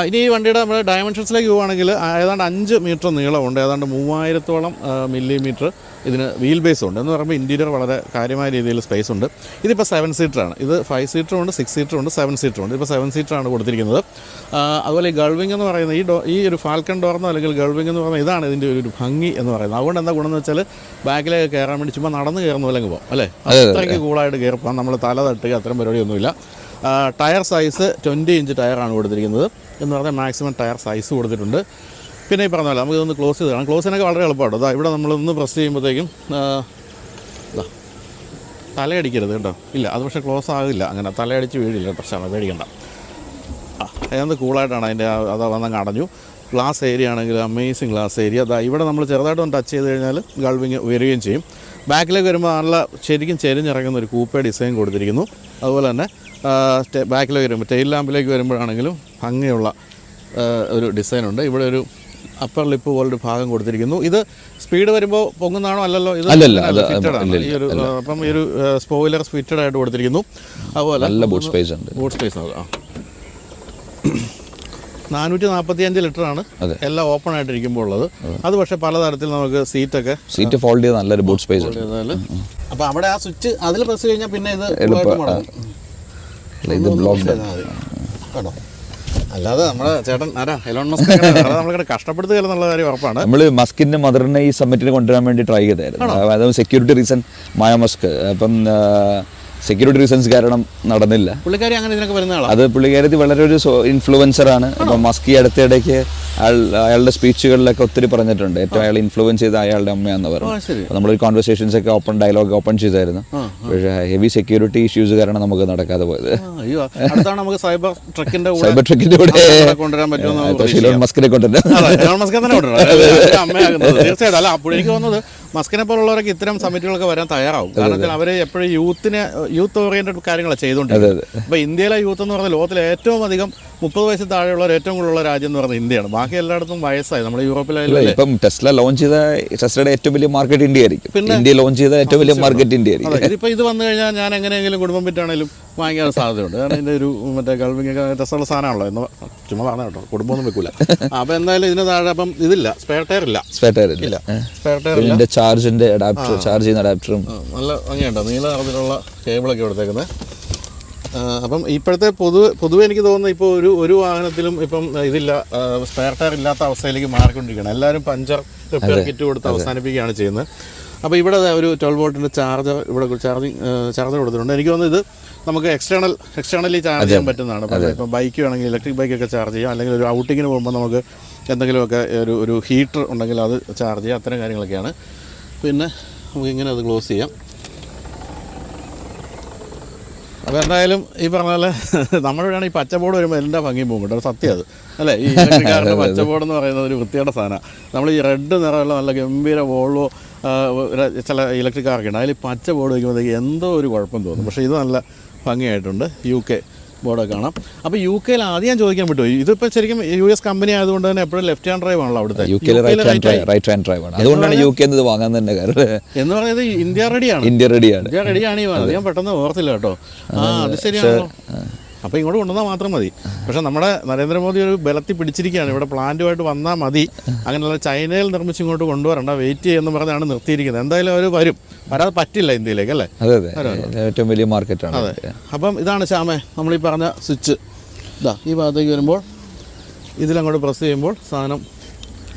ഇനി ഈ വണ്ടിയുടെ നമ്മൾ ഡയമെൻഷൻസിലേക്ക് പോവുകയാണെങ്കിൽ ഏതാണ്ട് 5 മീറ്റർ നീളമുണ്ട്, ഏതാണ്ട് 3000-ഓളം മില്ലിമീറ്റർ ഇതിന് വീൽ ബേസ് ഉണ്ട്. എന്ന് പറയുമ്പോൾ ഇൻറ്റീരിയർ വളരെ കാര്യമായ രീതിയിൽ സ്പേസ് ഉണ്ട്. ഇതിപ്പോൾ 7 സീറ്ററാണ്. ഇത് 5 സീറ്ററും ഉണ്ട്, 6 സീറ്ററും ഉണ്ട്, 7 സീറ്ററും ഉണ്ട്. ഇപ്പോൾ 7 സീറ്ററാണ് കൊടുത്തിരിക്കുന്നത്. അതുപോലെ ഈ ഗൾവിംഗ് എന്ന് പറയുന്നത് ഈ ഒരു ഫാൽക്കൺ ഡോർന്നോ അല്ലെങ്കിൽ ഗൾവിംഗ് എന്ന് പറയുന്നത് ഇതാണ് ഇതിൻ്റെ ഒരു ഭംഗി എന്ന് പറയുന്നത്. അതുകൊണ്ട് എന്താ ഗുണമെന്ന് വെച്ചാൽ ബാക്കിലേക്ക് കയറാൻ വേണ്ടി ചുമ്മാ നടന്ന് കയറുന്ന പോലെ പോകും അല്ലേ, അത്രയ്ക്ക് കൂളായിട്ട് കയറി പോകാം. നമ്മൾ തല തട്ടുക അത്രയും പരിപാടിയൊന്നുമില്ല. ടയർ സൈസ് 20 ഇഞ്ച് ടയറാണ് കൊടുത്തിരിക്കുന്നത് എന്ന് പറഞ്ഞാൽ മാക്സിമം ടയർ സൈസ് കൊടുത്തിട്ടുണ്ട്. പിന്നെ ഈ പറഞ്ഞ പോലെ നമുക്കിതൊന്ന് ക്ലോസ് ചെയ്ത് കാണാം. ക്ലോസിനൊക്കെ വളരെ എളുപ്പമാണ്. അതാ ഇവിടെ നമ്മളൊന്ന് പ്രസ് ചെയ്യുമ്പോഴത്തേക്കും തലയടിക്കരുത് കേട്ടോ. ഇല്ല, അത് പക്ഷേ ക്ലോസ് ആകില്ല, അങ്ങനെ തലയടിച്ച് വീഴില്ല, പ്രശ്നമാണ്, പേടിക്കണ്ട. അതൊന്ന് കൂളായിട്ടാണ് അതിൻ്റെ അത് വന്നങ്ങ് അടഞ്ഞു. ഗ്ലാസ് ഏരിയ ആണെങ്കിൽ അമേസിങ് ഗ്ലാസ് ഏരിയ. അതാ ഇവിടെ നമ്മൾ ചെറുതായിട്ടൊന്ന് ടച്ച് ചെയ്ത് കഴിഞ്ഞാൽ ഗൾവിങ് ഉയരുകയും ചെയ്യും. ബാക്കിലേക്ക് വരുമ്പോൾ നല്ല ശരിക്കും ചെരിഞ്ഞിറങ്ങുന്ന ഒരു കൂപ്പേ ഡിസൈൻ കൊടുത്തിരിക്കുന്നു. അതുപോലെ തന്നെ ബാക്കിലേക്ക് വരുമ്പോൾ ടെയിൽ ലാമ്പിലേക്ക് വരുമ്പോഴാണെങ്കിലും ഭംഗിയുള്ള ഒരു ഡിസൈനുണ്ട്. ഇവിടെ ഒരു അപ്പർ ലിപ്പ് പോലൊരു ഭാഗം കൊടുത്തിരിക്കുന്നു. ഇത് സ്പീഡ് വരുമ്പോൾ പൊങ്ങുന്നതാണോ? അല്ലല്ലോ, ഇത് ഫിറ്റഡ് ആണ്. ഈ ഒരു അപ്പം ഈ ഒരു സ്പോയിലർ ഫിറ്റഡ് ആയിട്ട് കൊടുത്തിരിക്കുന്നു. അതുപോലെ നല്ല ബൂട്ട് സ്പേസ് ഉണ്ട്. ബൂട്ട് സ്പേസ് 445 ലിറ്ററാണ് എല്ലാം ഓപ്പൺ ആയിട്ടിരിക്കുമ്പോൾ ഉള്ളത്. അത് പക്ഷേ പലതരത്തിൽ നമുക്ക് സീറ്റ് ഫോൾഡ് ചെയ്ത് നല്ലൊരു ബൂട്ട് സ്പേസ് ഉണ്ട്. അപ്പോൾ അവിടെ ആ സ്വിച്ച് അതിൽ പ്രസ് കഴിഞ്ഞാൽ പിന്നെ ഇത് കേട്ടോ. അല്ലാതെ നമ്മുടെ ചേട്ടൻ ആരാ എലോൺ മസ്ക് നമ്മളിങ്ങനെ കഷ്ടപ്പെടുത്തുക എന്നുള്ള കാര്യം ഉറപ്പാണ്. നമ്മൾ മസ്കിന്റെ മദറിനെ ഈ സമ്മിറ്റിന് കൊണ്ടുവരാൻ വേണ്ടി ട്രൈ ചെയ്തായിരുന്നു. അതായത് സെക്യൂരിറ്റി റീസൺ മസ്ക്, അപ്പം സെക്യൂരിറ്റി റീസൺസ് കാരണം നടന്നില്ല. പുള്ളിക്കാരി അങ്ങനെ ഇതിനൊക്കെ വരുന്ന ആളാണ്. അത് പുള്ളിക്കാരത്തി വളരെ ഒരു ഇൻഫ്ലുവൻസറാണ്. ഇപ്പം മസ്കി അടുത്തിടയ്ക്ക് അയാളുടെ സ്പീച്ചുകളിലൊക്കെ ഒത്തിരി പറഞ്ഞിട്ടുണ്ട്. ഏറ്റവും അയാൾ ഇൻഫ്ലുവൻസ് ചെയ്ത അയാളുടെ അമ്മയാണെന്ന് പറഞ്ഞു. നമ്മളൊരു കോൺവെർസേഷൻസ് ഒക്കെ ഡയലോഗ് ഓപ്പൺ ചെയ്തായിരുന്നു. പക്ഷേ ഹെവി സെക്യൂരിറ്റി ഇഷ്യൂസ് കാരണം നമുക്ക് നടക്കാതെ പോയത്. സൈബർ ട്രക്കിന്റെ കൂടെ കൊണ്ടുവരാൻ പറ്റുമോ? എലോൺ മസ്കിനെ കൊണ്ടുവരാം. തീർച്ചയായിട്ടും. അല്ല, അപ്പോൾ എനിക്ക് തോന്നുന്നത് മസ്കിനെ പോലുള്ളവരൊക്കെ ഇത്തരം സമിറ്റുകളൊക്കെ വരാൻ തയ്യാറാവും. കാരണം അവർ എപ്പോഴും യൂത്ത് ഓറിയന്റഡ് കാര്യങ്ങളാണ് ചെയ്തുകൊണ്ടിരിക്കുന്നത്. അപ്പോൾ ഇന്ത്യയിലെ യൂത്ത് എന്ന് പറഞ്ഞാൽ ലോകത്തിലെ ഏറ്റവും അധികം 30 വയസ്സിൽ താഴെയുള്ളവർ ഏറ്റവും കൂടുതലുള്ള രാജ്യം എന്ന് പറയുന്നത് ഇന്ത്യയാണ്. ബാക്കി എല്ലായിടത്തും വയസ്സായി. നമ്മുടെ യൂറോപ്പിലായാലും ഇപ്പം ടെസ്ല ലോഞ്ച് ചെയ്ത ടെസ്ലയുടെ ഏറ്റവും വലിയ മാർക്കറ്റ് ഇന്ത്യ ആയിരിക്കും. പിന്നെ ഇന്ത്യ ലോഞ്ച് ചെയ്ത ഏറ്റവും വലിയ മാർക്കറ്റ് ഇന്ത്യ ആയിരിക്കും. ഇതിപ്പോൾ ഇത് വന്നു കഴിഞ്ഞാൽ ഞാൻ എങ്ങനെയെങ്കിലും കുടുംബം വിറ്റാണെങ്കിലും വാങ്ങിക്കാൻ സാധ്യതയുണ്ട്. കാരണം ഇതിൻ്റെ ഒരു മറ്റേ ഗൾവിങ്ങൊക്കെ രസമുള്ള സാധനമാണല്ലോ എന്ന് ചുമ്മാ പറഞ്ഞ കേട്ടോ, കുടുംബമൊന്നും വെക്കൂല. അപ്പോൾ എന്തായാലും ഇതിന് താഴെ അപ്പം ഇതില്ല, സ്പെയർ ടയർ ഇല്ല. സ്പെയർ ടയർ ഇല്ല. ചാർജ് ചെയ്യുന്ന അഡാപ്റ്ററും നല്ല ഭംഗിയുണ്ടോ, നീല നിറത്തിലുള്ള കേബിളൊക്കെ കൊടുത്തേക്കുന്നത്. അപ്പം ഇപ്പോഴത്തെ പൊതുവെ എനിക്ക് തോന്നുന്നു ഇപ്പോൾ ഒരു വാഹനത്തിലും ഇപ്പം ഇതില്ല, സ്പെയർ ടയർ ഇല്ലാത്ത അവസ്ഥയിലേക്ക് മാറിക്കൊണ്ടിരിക്കുകയാണ്. എല്ലാവരും പഞ്ചർ റിപ്പയർ കിറ്റ് കൊടുത്ത് അവസാനിപ്പിക്കുകയാണ് ചെയ്യുന്നത്. അപ്പോൾ ഇവിടെ ഒരു 12 വോൾട്ടിൻ്റെ ചാർജർ ഇവിടെ ചാർജർ കൊടുത്തിട്ടുണ്ട്. എനിക്ക് തോന്നുന്നു ഇത് നമുക്ക് എക്സ്റ്റേണലി ചാർജ് ചെയ്യാൻ പറ്റുന്നതാണ്. ഇപ്പം ബൈക്ക് വേണമെങ്കിൽ ഇലക്ട്രിക് ബൈക്കൊക്കെ ചാർജ് ചെയ്യാം, അല്ലെങ്കിൽ ഒരു ഔട്ടിങ്ങിന് പോകുമ്പോൾ നമുക്ക് എന്തെങ്കിലുമൊക്കെ ഒരു ഹീറ്റർ ഉണ്ടെങ്കിൽ അത് ചാർജ് ചെയ്യാം, അത്തരം കാര്യങ്ങളൊക്കെയാണ്. പിന്നെ നമുക്കിങ്ങനെ അത് ക്ലോസ് ചെയ്യാം. അപ്പോൾ എന്തായാലും ഈ പറഞ്ഞ പോലെ നമ്മളിവിടെയാണ് ഈ പച്ചബോർഡ് വരുമ്പോൾ എല്ലാ ഭംഗിയും പോകും കേട്ടോ, സത്യം അത് അല്ലേ. ഈ ഇലക്ട്രിക് കാറിൻ്റെ പച്ചബോർഡ് എന്ന് പറയുന്നത് ഒരു വൃത്തിയുടെ സാധനമാണ്. നമ്മൾ ഈ റെഡ് നിറമുള്ള നല്ല ഗംഭീര വോൾവോ ചില ഇലക്ട്രിക് കാറൊക്കെ ഉണ്ട്, അതിൽ പച്ച ബോർഡ് വയ്ക്കുമ്പോഴത്തേക്ക് എന്തോ ഒരു കുഴപ്പം തോന്നും. പക്ഷേ ഇത് നല്ല ഭംഗിയായിട്ടുണ്ട്. UK ബോർഡൊക്കെ കാണാം. അപ്പോൾ UK ആദ്യം ഞാൻ ചോദിക്കാൻ പറ്റുമോ, ഇതിപ്പോൾ ശരിക്കും US കമ്പനി ആയതുകൊണ്ട് തന്നെ എപ്പോഴും ലെഫ്റ്റ് ഹാൻഡ് ഡ്രൈവ് ആണല്ലോ അവിടുത്തെ. റൈറ്റ് ഹാൻഡ് ഡ്രൈവ് ആണ്. അതുകൊണ്ടാണ് UK ഇത് വാങ്ങാൻ തന്നെ കാരണം എന്ന് പറയുന്നത് ഇന്ത്യ റെഡിയാണ് ഈ വാങ്ങുന്നത്. ഞാൻ പെട്ടെന്ന് ഓർത്തില്ല കേട്ടോ. അത് ശരിയാണല്ലോ. അപ്പോൾ ഇങ്ങോട്ട് കൊണ്ടുവന്നാൽ മാത്രം മതി. പക്ഷേ നമ്മുടെ നരേന്ദ്രമോദി ഒരു ബലത്തിൽ പിടിച്ചിരിക്കുകയാണ്. ഇവിടെ പ്ലാന്റുമായിട്ട് വന്നാൽ മതി, അങ്ങനെയുള്ള ചൈനയിൽ നിർമ്മിച്ച് ഇങ്ങോട്ട് കൊണ്ടുവരണ്ട, വെയിറ്റ് ചെയ്യുമെന്ന് പറഞ്ഞാണ് നിർത്തിയിരിക്കുന്നത്. എന്തായാലും അവർ വരാതെ പറ്റില്ല ഇന്ത്യയിലേക്ക് അല്ലേ. ഏറ്റവും വലിയ മാർക്കറ്റാണ്. അതെ. അപ്പം ഇതാണ് ശ്യാമേ നമ്മളീ പറഞ്ഞ സ്വിച്ച്. ഈ ഭാഗത്തേക്ക് വരുമ്പോൾ ഇതിലങ്ങോട്ട് പ്രസ് ചെയ്യുമ്പോൾ സാധനം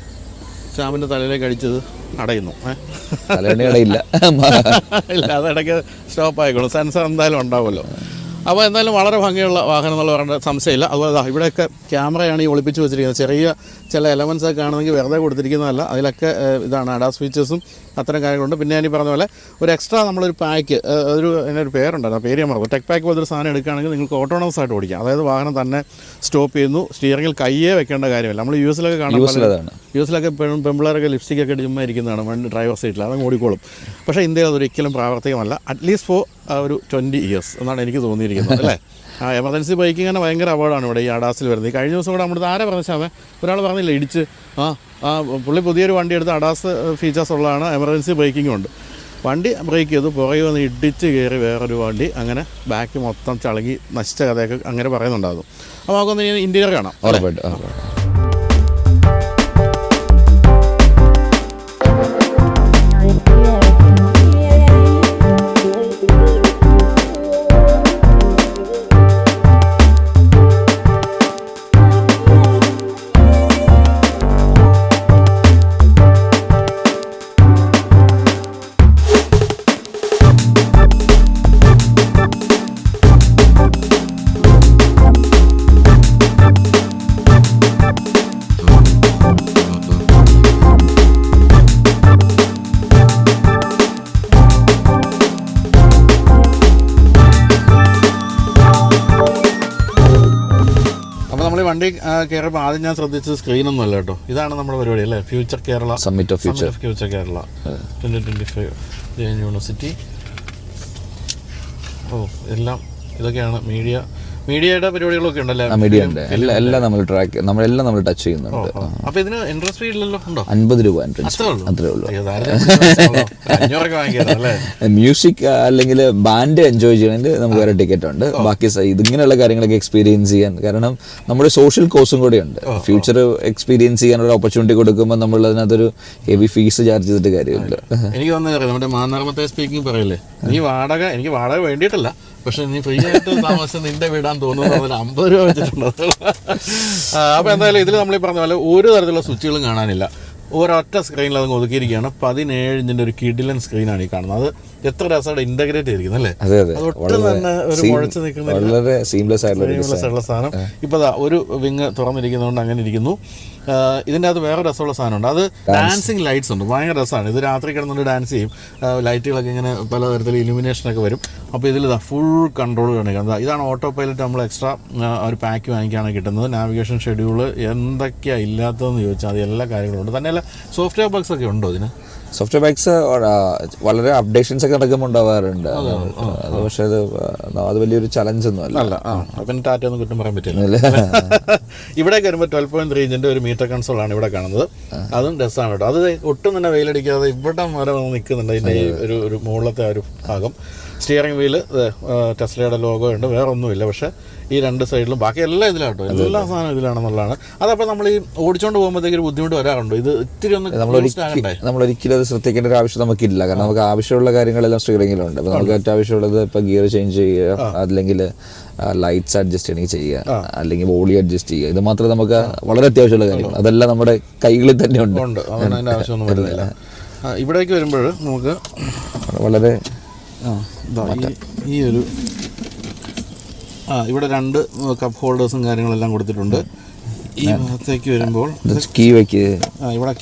ശ്യാമിൻ്റെ തലയിലേക്ക് അടിച്ചത് അടയുന്നു. ഇല്ല, അത് ഇടയ്ക്ക് സ്റ്റോപ്പ് ആയിക്കോളും. സെൻസർ എന്തായാലും ഉണ്ടാവുമല്ലോ. അപ്പോൾ എന്തായാലും വളരെ ഭംഗിയുള്ള വാഹനം എന്നുള്ള പറയേണ്ട സംശയമില്ല. അതുപോലെ ഇവിടെയൊക്കെ ക്യാമറയാണ് ഈ ഒളിപ്പിച്ച് വെച്ചിരിക്കുന്നത്. ചെറിയ ചില എലമെൻസ് ഒക്കെ ആണെങ്കിൽ വെറുതെ കൊടുത്തിരിക്കുന്നതല്ല, അതിലൊക്കെ ഇതാണ് അഡാസ് ഫീച്ചേഴ്സും അത്തരം കാര്യങ്ങളുണ്ട്. പിന്നെ ഞാൻ ഈ പറഞ്ഞ പോലെ ഒരു എക്സ്ട്രാ നമ്മളൊരു പാക്ക്, അതിനൊരു പേരുണ്ടായിരുന്നു, പേര് ഞാൻ മറന്നു. ടെക് പാക്ക് പോലൊരു സാധനം എടുക്കുകയാണെങ്കിൽ നിങ്ങൾക്ക് ഓട്ടോണമസ് ആയിട്ട് ഓടിക്കാം. അതായത് വാഹനം തന്നെ സ്റ്റോപ്പ് ചെയ്യുന്നു, സ്റ്റിയറിംഗിൽ കയ്യേ വെക്കേണ്ട കാര്യമില്ല. നമ്മൾ യു എസിലൊക്കെ കാണാം, യു എസിലൊക്കെ പെമ്പിള്ളേരൊക്കെ ലിപ്സ്റ്റിക്കൊക്കെ ഇട്ട് ചുമ്മാ ഇരിക്കുന്നതാണ് ഡ്രൈവർ സീറ്റിൽ, അതങ്ങ് ഓടിക്കോളും. പക്ഷേ ഇന്ത്യയിൽ അതൊരിക്കലും പ്രാവർത്തികമല്ല, അറ്റ്ലീസ്റ്റ് ഫോർ ഒരു 20 years എന്നാണ് എനിക്ക് തോന്നിയിരിക്കുന്നത് അല്ലേ. എമർജൻസി ബ്രേക്കിംഗ് തന്നെ ഭയങ്കര അപകടമാണ് ഇവിടെ ഈ അഡാസിൽ വരുന്നത്. ഈ കഴിഞ്ഞ ദിവസം കൂടെ നമ്മുടെ ആരെ പറഞ്ഞാൽ ഒരാൾ പറഞ്ഞില്ല ഇടിച്ച് പുള്ളി പുതിയൊരു വണ്ടി എടുത്ത് അഡാസ് ഫീച്ചേഴ്സ് ഉള്ളതാണ്, എമർജൻസി ബ്രേക്കിങ്ങും ഉണ്ട്. വണ്ടി ബ്രേക്ക് ചെയ്തു, പുറകെ വന്ന് ഇടിച്ച് കയറി വേറൊരു വണ്ടി, അങ്ങനെ ബാക്ക് മൊത്തം ചളങ്ങി നശിച്ച കഥയൊക്കെ അങ്ങനെ പറയുന്നുണ്ടാകും. അപ്പോൾ നമുക്കൊന്ന് ഇൻറ്റീരിയർ കാണാം. വണ്ടി കയറിയപ്പോൾ ആദ്യം ഞാൻ ശ്രദ്ധിച്ചത് സ്ക്രീനൊന്നും അല്ല കേട്ടോ. ഇതാണ് നമ്മുടെ പരിപാടി അല്ലേ, future Kerala summit of future Kerala 2025 university. എല്ലാം ഇതൊക്കെയാണ് മീഡിയയുടെ പരിപാടികളൊക്കെ ഉണ്ടല്ലേ. മീഡിയ ഉണ്ട്, എല്ലാം നമ്മൾ ടച്ച് ചെയ്യുന്നുണ്ട്. അപ്പോൾ ഇതിന് ഇൻട്രസ്റ്റ് ഫീഡിലല്ലോ ഉണ്ടോ? 50 രൂപ അത്രേ ഉള്ളൂ. മ്യൂസിക് അല്ലെങ്കിൽ ബാൻഡ് എൻജോയ് ചെയ്യണമെങ്കിൽ നമുക്ക് വേറെ ടിക്കറ്റ് ഉണ്ട്. ബാക്കി ഇതിങ്ങനെയുള്ള കാര്യങ്ങളൊക്കെ എക്സ്പീരിയൻസ് ചെയ്യാൻ, കാരണം നമ്മുടെ സോഷ്യൽ കോഴ്സും കൂടെ ഉണ്ട്. ഫ്യൂച്ചർ എക്സ്പീരിയൻസ് ചെയ്യാനുള്ള ഓപ്പർച്യൂണിറ്റി കൊടുക്കുമ്പോൾ നമ്മൾ അതിനകത്തൊരു ഹെവി ഫീസ് ചാർജ് ചെയ്തിട്ട് കാര്യമില്ല. എനിക്ക് തോന്നുന്നത് നമ്മുടെ മാന്നാർമത്തെ സ്പീക്കിംഗ് പറയല്ലേ, എനിക്ക് വാടക വേണ്ടിയിട്ടല്ല, പക്ഷെ നീ ഫ്രീ ആയിട്ട് താമസം നിന്റെ വീടാൻ തോന്നുന്നു 50 രൂപ വെച്ചിട്ടുണ്ട്. അപ്പോൾ എന്തായാലും ഇതിൽ നമ്മൾ ഈ പറഞ്ഞ പോലെ ഒരു തരത്തിലുള്ള സ്വിച്ചുകളും കാണാനില്ല, ഒരൊറ്റ സ്ക്രീനിൽ അത് ഒതുക്കിയിരിക്കുകയാണ്. 17 ഇഞ്ചിൻ്റെ ഒരു കിഡിലൻ സ്ക്രീനാണ് ഈ കാണുന്നത്. അത് എത്ര രസമായിട്ട് ഇന്റഗ്രേറ്റ് ചെയ്തിരിക്കുന്നത് അല്ലേ. ഒട്ടും തന്നെ ഒരു മുഴച്ച് നിൽക്കുന്ന സീംലെസ് ആയിട്ടുള്ള സാധനം. ഇപ്പോൾ ഒരു വിങ് തുറന്നിരിക്കുന്നതുകൊണ്ട് അങ്ങനെ ഇരിക്കുന്നു. ഇതിൻ്റെ അകത്ത് വേറെ രസമുള്ള സാധനമുണ്ട്, അത് ഡാൻസിങ് ലൈറ്റ്സ് ഉണ്ട്, ഭയങ്കര രസമാണ്. ഇത് രാത്രി കിടന്നുകൊണ്ട് ഡാൻസ് ചെയ്യും, ലൈറ്റുകളൊക്കെ ഇങ്ങനെ പലതരത്തിൽ ഇലുമിനേഷനൊക്കെ വരും. അപ്പോൾ ഇതിൽ ഫുൾ കൺട്രോൾ കാണിക്കുന്നത്. ഇതാണ് ഓട്ടോ പൈലറ്റ്. നമ്മൾ എക്സ്ട്രാ ഒരു പാക്ക് വാങ്ങിക്കുകയാണ് കിട്ടുന്നത്. നാവിഗേഷൻ ഷെഡ്യൂൾ എന്തൊക്കെയാണ് ഇല്ലാത്തതെന്ന് ചോദിച്ചാൽ അത് എല്ലാ കാര്യങ്ങളും ഉണ്ട്. തന്നെയല്ല സോഫ്റ്റ്വെയർ ബഗ്സ് ഒക്കെ ഉണ്ടോ ഇതിന്? സോഫ്റ്റ്വെയർ ബാഗ്സ് വളരെ അപ്ഡേഷൻസ് ഒക്കെ നടക്കുമ്പോൾ ഉണ്ടാവാറുണ്ട്. അത് പക്ഷേ അത് വലിയൊരു ചലഞ്ച് ഒന്നും അല്ല. പിന്നെ ടാറ്റ ഒന്നും കുറ്റം പറയാൻ പറ്റില്ല. ഇവിടേക്ക് വരുമ്പോൾ 12.3 ഇഞ്ചിൻ്റെ ഒരു മീറ്റർ കൺസോളാണ് ഇവിടെ കാണുന്നത്. അതും രസമാണ് കേട്ടോ. അത് ഒട്ടും തന്നെ വെയിലടിക്കാതെ ഇവിടെ വരെ നിൽക്കുന്നുണ്ട്. അതിൻ്റെ ഈ ഒരു മുകളിലത്തെ ആ ഒരു ഭാഗം. സ്റ്റിയറിംഗ് വീല് ടെസ്ലയുടെ ലോഗോ ഉണ്ട്, വേറെ ഒന്നുമില്ല. പക്ഷേ ഈ രണ്ട് സൈഡിലും ബാക്കി എല്ലാം ഇതിലാട്ടോ, എല്ലാ സാധനവും ഇതിലാണെന്നുള്ളതാണ്. അതപ്പോൾ നമ്മൾ ഈ ഓടിച്ചോണ്ട് പോകുമ്പോഴത്തേക്ക് ഒരു ബുദ്ധിമുട്ട് വരാറുണ്ട്. ഇത് ഇത്തിരി നമ്മളൊരിക്കലും അത് ശ്രദ്ധിക്കേണ്ട ഒരു ആവശ്യം നമുക്കില്ല, കാരണം നമുക്ക് ആവശ്യമുള്ള കാര്യങ്ങളെല്ലാം സ്റ്റിയറിംഗിലുണ്ട്. അപ്പോൾ നമുക്ക് ഏറ്റവും ആവശ്യമുള്ളത് ഇപ്പോൾ ഗിയർ ചേഞ്ച് ചെയ്യുക, അല്ലെങ്കിൽ ലൈറ്റ്സ് അഡ്ജസ്റ്റ് ചെയ്യണമെങ്കിൽ ചെയ്യുക, അല്ലെങ്കിൽ വോളി അഡ്ജസ്റ്റ് ചെയ്യുക. ഇത് മാത്രമേ നമുക്ക് വളരെ അത്യാവശ്യമുള്ള കാര്യങ്ങൾ, അതെല്ലാം നമ്മുടെ കൈകളിൽ തന്നെ ഉണ്ട്. അതിൻ്റെ ആവശ്യമൊന്നും വരുന്നില്ല. ഇവിടേക്ക് വരുമ്പോൾ നമുക്ക് വളരെ ഈ ഒരു ഇവിടെ 2 കപ്പ് ഹോൾഡേഴ്സും കാര്യങ്ങളെല്ലാം കൊടുത്തിട്ടുണ്ട്. ഈ ഭാഗത്തേക്ക് വരുമ്പോൾ കീ വയ്ക്കുക, ഇവിടെ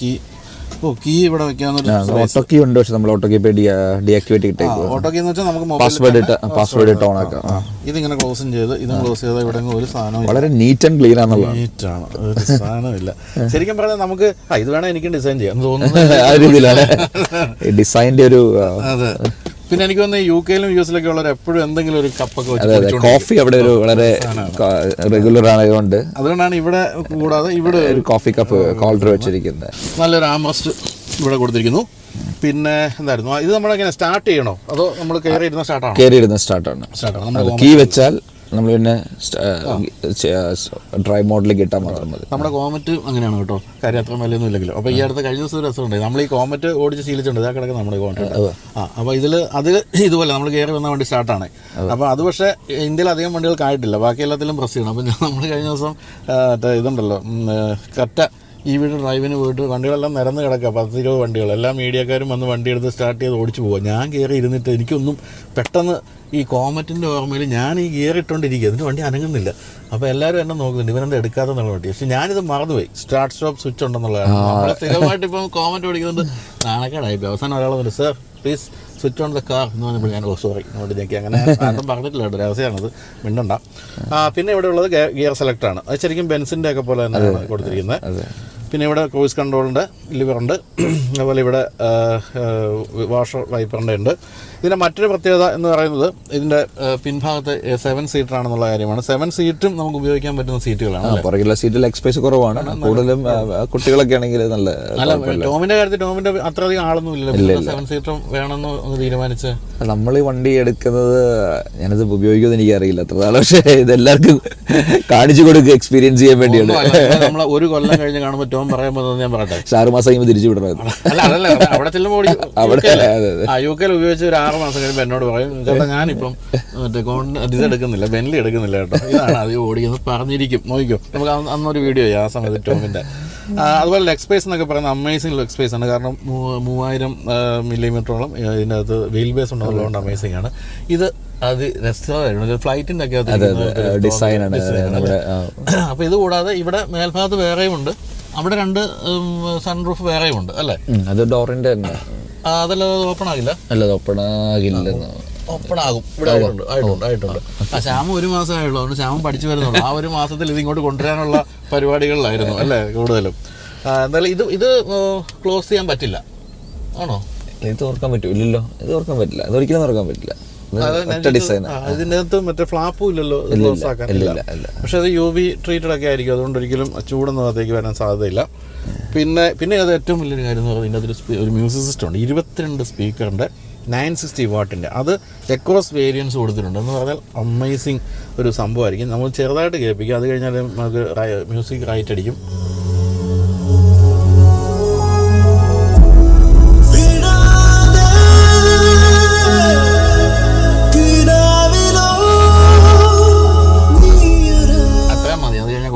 കീ ഇവിടെ വെക്കാവുന്ന ഓട്ടോ കീ ഉണ്ട്. പക്ഷെ നമ്മൾ ഓട്ടോ കീ ഡീആക്ടിവേറ്റ് ചെയ്തേക്കുക. ഓട്ടോ കീ എന്ന് വെച്ചാൽ നമുക്ക് പാസ്വേഡ് ഇട്ട് ഓൺ ആക്കാം. ഇതിങ്ങനെ ക്ലോസും ചെയ്ത് ഇതും ക്ലോസ് ചെയ്താൽ ഇവിടെ ഒരു സാധനം വളരെ നീറ്റ് ആൻഡ് ക്ലീൻ ആണെന്നുള്ളത്. നീറ്റാണ്, ഒരു സാധനമില്ല. ശരിക്കും പറഞ്ഞാൽ നമുക്ക് ഇത് വേണം എനിക്കും ഡിസൈൻ ചെയ്യാൻ തോന്നുന്നത് ആ രീതിയിലാണ് ഡിസൈൻ്റെ ഒരു. അതെ. പിന്നെ എനിക്ക് തോന്നുന്നു UK-ലും US-ലൊക്കെ ഉള്ളവർ എപ്പോഴും എന്തെങ്കിലും ഒരു കപ്പൊക്കെ വെച്ച് കോഫി അവിടെ ഒരു വളരെ റെഗുലർ ആയതുകൊണ്ട് അതുകൊണ്ടാണ് ഇവിടെ. കൂടാതെ ഇവിടെ ഒരു കോഫി കപ്പ് ഹോൾഡർ വെച്ചിരിക്കുന്നത്. നല്ലൊരു ആംറസ്റ്റ് ഇവിടെ കൊടുത്തിരിക്കുന്നു. പിന്നെ എന്തായിരുന്നു ഇത്, നമ്മളെങ്ങനെ സ്റ്റാർട്ട് ചെയ്യണോ അതോ നമ്മൾ കയറിയിരുന്ന സ്റ്റാർട്ടാണ്? കീ വെച്ചാൽ നമ്മൾ പിന്നെ ഡ്രൈവ് മോഡിലേക്ക് ഇട്ടാൽ മാത്രം മതി. നമ്മുടെ കോമറ്റ് അങ്ങനെയാണ് കേട്ടോ, കാര്യം അത്ര വിലയൊന്നും ഇല്ലെങ്കിലും. അപ്പോൾ ഈ അടുത്ത കഴിഞ്ഞ ദിവസം രസമുണ്ട്, നമ്മൾ ഈ കോമറ്റ് ഓടിച്ച് ശീലിച്ചിട്ടുണ്ട്, ഇതാ കിടക്കുന്ന നമ്മുടെ കോമറ്റ്. അപ്പോൾ അത് ഇതുപോലെ നമ്മൾ കയറി വന്ന വണ്ടി സ്റ്റാർട്ടാണ്. അപ്പോൾ അത് പക്ഷേ ഇന്ത്യയിൽ അധികം വണ്ടികൾക്കായിട്ടില്ല, ബാക്കി എല്ലാത്തിലും പ്രസ് ചെയ്യണം. അപ്പോൾ നമ്മൾ കഴിഞ്ഞ ദിവസം ഇതുണ്ടല്ലോ കറ്റ ഈ വീട് ഡ്രൈവിന് പോയിട്ട് വണ്ടികളെല്ലാം നിരന്ന് കിടക്കുക, 10-20 വണ്ടികൾ. എല്ലാ മീഡിയക്കാരും വന്ന് വണ്ടി എടുത്ത് സ്റ്റാർട്ട് ചെയ്ത് ഓടിച്ചു പോകുക. ഞാൻ കയറി ഇരുന്നിട്ട് എനിക്കൊന്നും പെട്ടെന്ന് ഈ കോമറ്റിൻ്റെ ഓർമ്മയിൽ ഞാൻ ഈ ഗിയർ ഇട്ടുകൊണ്ടിരിക്കുക, എന്നിട്ട് വണ്ടി അനങ്ങുന്നില്ല. അപ്പോൾ എല്ലാവരും എന്നെ നോക്കുന്നുണ്ട്, ഇവനെന്താ എടുക്കാതെന്നുള്ള വണ്ടി. പക്ഷേ ഞാനിത് മറന്നുപോയി, സ്റ്റാർട്ട് സ്റ്റോപ്പ് സ്വിച്ച് ഉണ്ടെന്നുള്ളതാണ്. നമ്മൾ സ്ഥിരമായിട്ട് ഇപ്പം കോമറ്റ് ഓടിക്കുന്നുണ്ട്, നാണക്കേടായിപ്പോൾ. അവസാനം ഒരാൾ വന്നു, sir please switch on the car എന്ന് പറഞ്ഞപ്പോൾ ഞാൻ സോറി നോട്ട് ഞെക്കി. അങ്ങനെ ആരും പറഞ്ഞിട്ടില്ല കേട്ടോ, രഹസ്യമാണത്, മിണ്ടണ്ട. പിന്നെ ഇവിടെ ഉള്ളത് ഗിയർ സെലക്ടറാണ്. അത് ശരിക്കും ബെൻസിൻ്റെ ഒക്കെ പോലെ തന്നെയാണ് കൊടുത്തിരിക്കുന്നത്. പിന്നെ ഇവിടെ ക്രൂയിസ് കൺട്രോളിൻ്റെ ലിവറുണ്ട്, അതുപോലെ ഇവിടെ വാഷർ വൈപ്പറിൻ്റെ ഉണ്ട്. ഇതിൻ്റെ മറ്റൊരു പ്രത്യേകത എന്ന് പറയുന്നത് ഇതിൻ്റെ പിൻഭാഗത്ത് 7 സീറ്ററാണെന്നുള്ള കാര്യമാണ്. 7 സീറ്റും നമുക്ക് ഉപയോഗിക്കാൻ പറ്റുന്ന സീറ്റുകളാണ്. പുറകിലെ സീറ്റിൽ എക്സ്പേസ് കുറവാണ്, കൂടുതലും കുട്ടികളൊക്കെ ആണെങ്കിൽ നല്ല. ടോമിൻ്റെ കാര്യത്തിൽ ടോമിൻ്റെ അത്രയധികം ആളൊന്നും ഇല്ലല്ലോ, 7 സീറ്ററും വേണമെന്ന് ഒന്ന് തീരുമാനിച്ച്. നമ്മൾ ഈ വണ്ടി എടുക്കുന്നത്, ഞാനത് ഉപയോഗിക്കുമെന്ന് എനിക്കറിയില്ല അത്ര നാളെ, പക്ഷേ ഇതെല്ലാവർക്കും കാണിച്ചു കൊടുക്കുക, എക്സ്പീരിയൻസ് ചെയ്യാൻ വേണ്ടിയാണ്. നമ്മൾ ഒരു കൊല്ലം കഴിഞ്ഞ് കാണുമ്പോൾ ടോം പറയുമ്പോൾ ഞാൻ പറയട്ടെ, 6 മാസം കഴിയുമ്പോൾ തിരിച്ചു വിടണം. അല്ല അതല്ല, അവിടെ ചെല്ലുമ്പോൾ യു കെയിൽ ഉപയോഗിച്ച് ഒരു 6 മാസം കഴിയുമ്പോൾ എന്നോട് പറയും, ചേട്ടാ ഞാനിപ്പം മറ്റേ ഇത് എടുക്കുന്നില്ല, ബെൻലി എടുക്കുന്നില്ല കേട്ടോ, ഇതാണ് അത് ഓടിക്കുന്നത് പറഞ്ഞിരിക്കും, നോക്കിക്കോ. നമുക്ക് അന്നൊരു വീഡിയോ ആ സമയത്ത് ടോമിൻ്റെ. അതുപോലെ ലെഗ് സ്പേസ് എന്നൊക്കെ പറയുന്നത് അമേസിങ് ലെഗ് സ്പേസ് ആണ്. കാരണം 3000 മില്ലിമീറ്ററോളം ഇതിൻ്റെ അകത്ത് വീൽ ബേസ് ഉണ്ടെന്നുള്ളതുകൊണ്ട് അമേസിങ് ആണ് ഇത്. അത് രസമായിരുന്നു, ഫ്ലൈറ്റിൻ്റെ ഒക്കെ ഡിസൈനാണ്. അപ്പോൾ ഇത് കൂടാതെ ഇവിടെ മേൽഭാഗത്ത് വേറെയും ഉണ്ട്, അവിടെ 2 സൺറൂഫ് വേറെയും ഉണ്ട് അല്ലേ? അത് ഡോറിൻ്റെ അതല്ല, ഓപ്പൺ ആകില്ല. അല്ല, ഓപ്പൺ ആകില്ല, ഓപ്പൺ ആകും. ഇവിടെ ആയിട്ടുണ്ട്. ശ്യാമം 1 മാസമേ ആയുള്ളൂ, അതുകൊണ്ട് ശ്യാമം പഠിച്ചു വരുന്നുള്ളൂ. ആ 1 മാസത്തിൽ ഇതിങ്ങോട്ട് കൊണ്ടുവരാനുള്ള പരിപാടികളിലായിരുന്നു അല്ലേ കൂടുതലും. എന്തായാലും ഇത് ക്ലോസ് ചെയ്യാൻ പറ്റില്ല ആണോ? ഇത് തുറക്കാൻ പറ്റൂല്ലോ, ഇത് തുറക്കാൻ പറ്റില്ല, അതൊരിക്കലും തുറക്കാൻ പറ്റില്ല. ഇതിൻ്റെ അകത്ത് മറ്റേ ഫ്ലാപ്പും ഇല്ലല്ലോ ക്ലോസ് ആക്കാൻ. പക്ഷെ അത് UV ട്രീറ്റഡ് ഒക്കെ ആയിരിക്കും, അതുകൊണ്ട് ഒരിക്കലും ചൂടൊന്നും അകത്തേക്ക് വരാൻ സാധ്യതയില്ല. പിന്നെ അത് ഏറ്റവും വലിയൊരു കാര്യം എന്ന് പറയുന്നത് ഇതിൻ്റെ അകത്തൊരു ഒരു മ്യൂസിക് സിസ്റ്റം ഉണ്ട്, 22 സ്പീക്കറിൻ്റെ 960 വാട്ടിൻ്റെ. അത് എക്രോസ് വേരിയൻസ് കൊടുത്തിട്ടുണ്ട്. എന്ന് പറഞ്ഞാൽ അമേസിങ് ഒരു സംഭവമായിരിക്കും. നമ്മൾ ചെറുതായിട്ട് കേൾപ്പിക്കും, അത് കഴിഞ്ഞാൽ നമുക്ക് മ്യൂസിക് റൈറ്റ് അടിക്കും.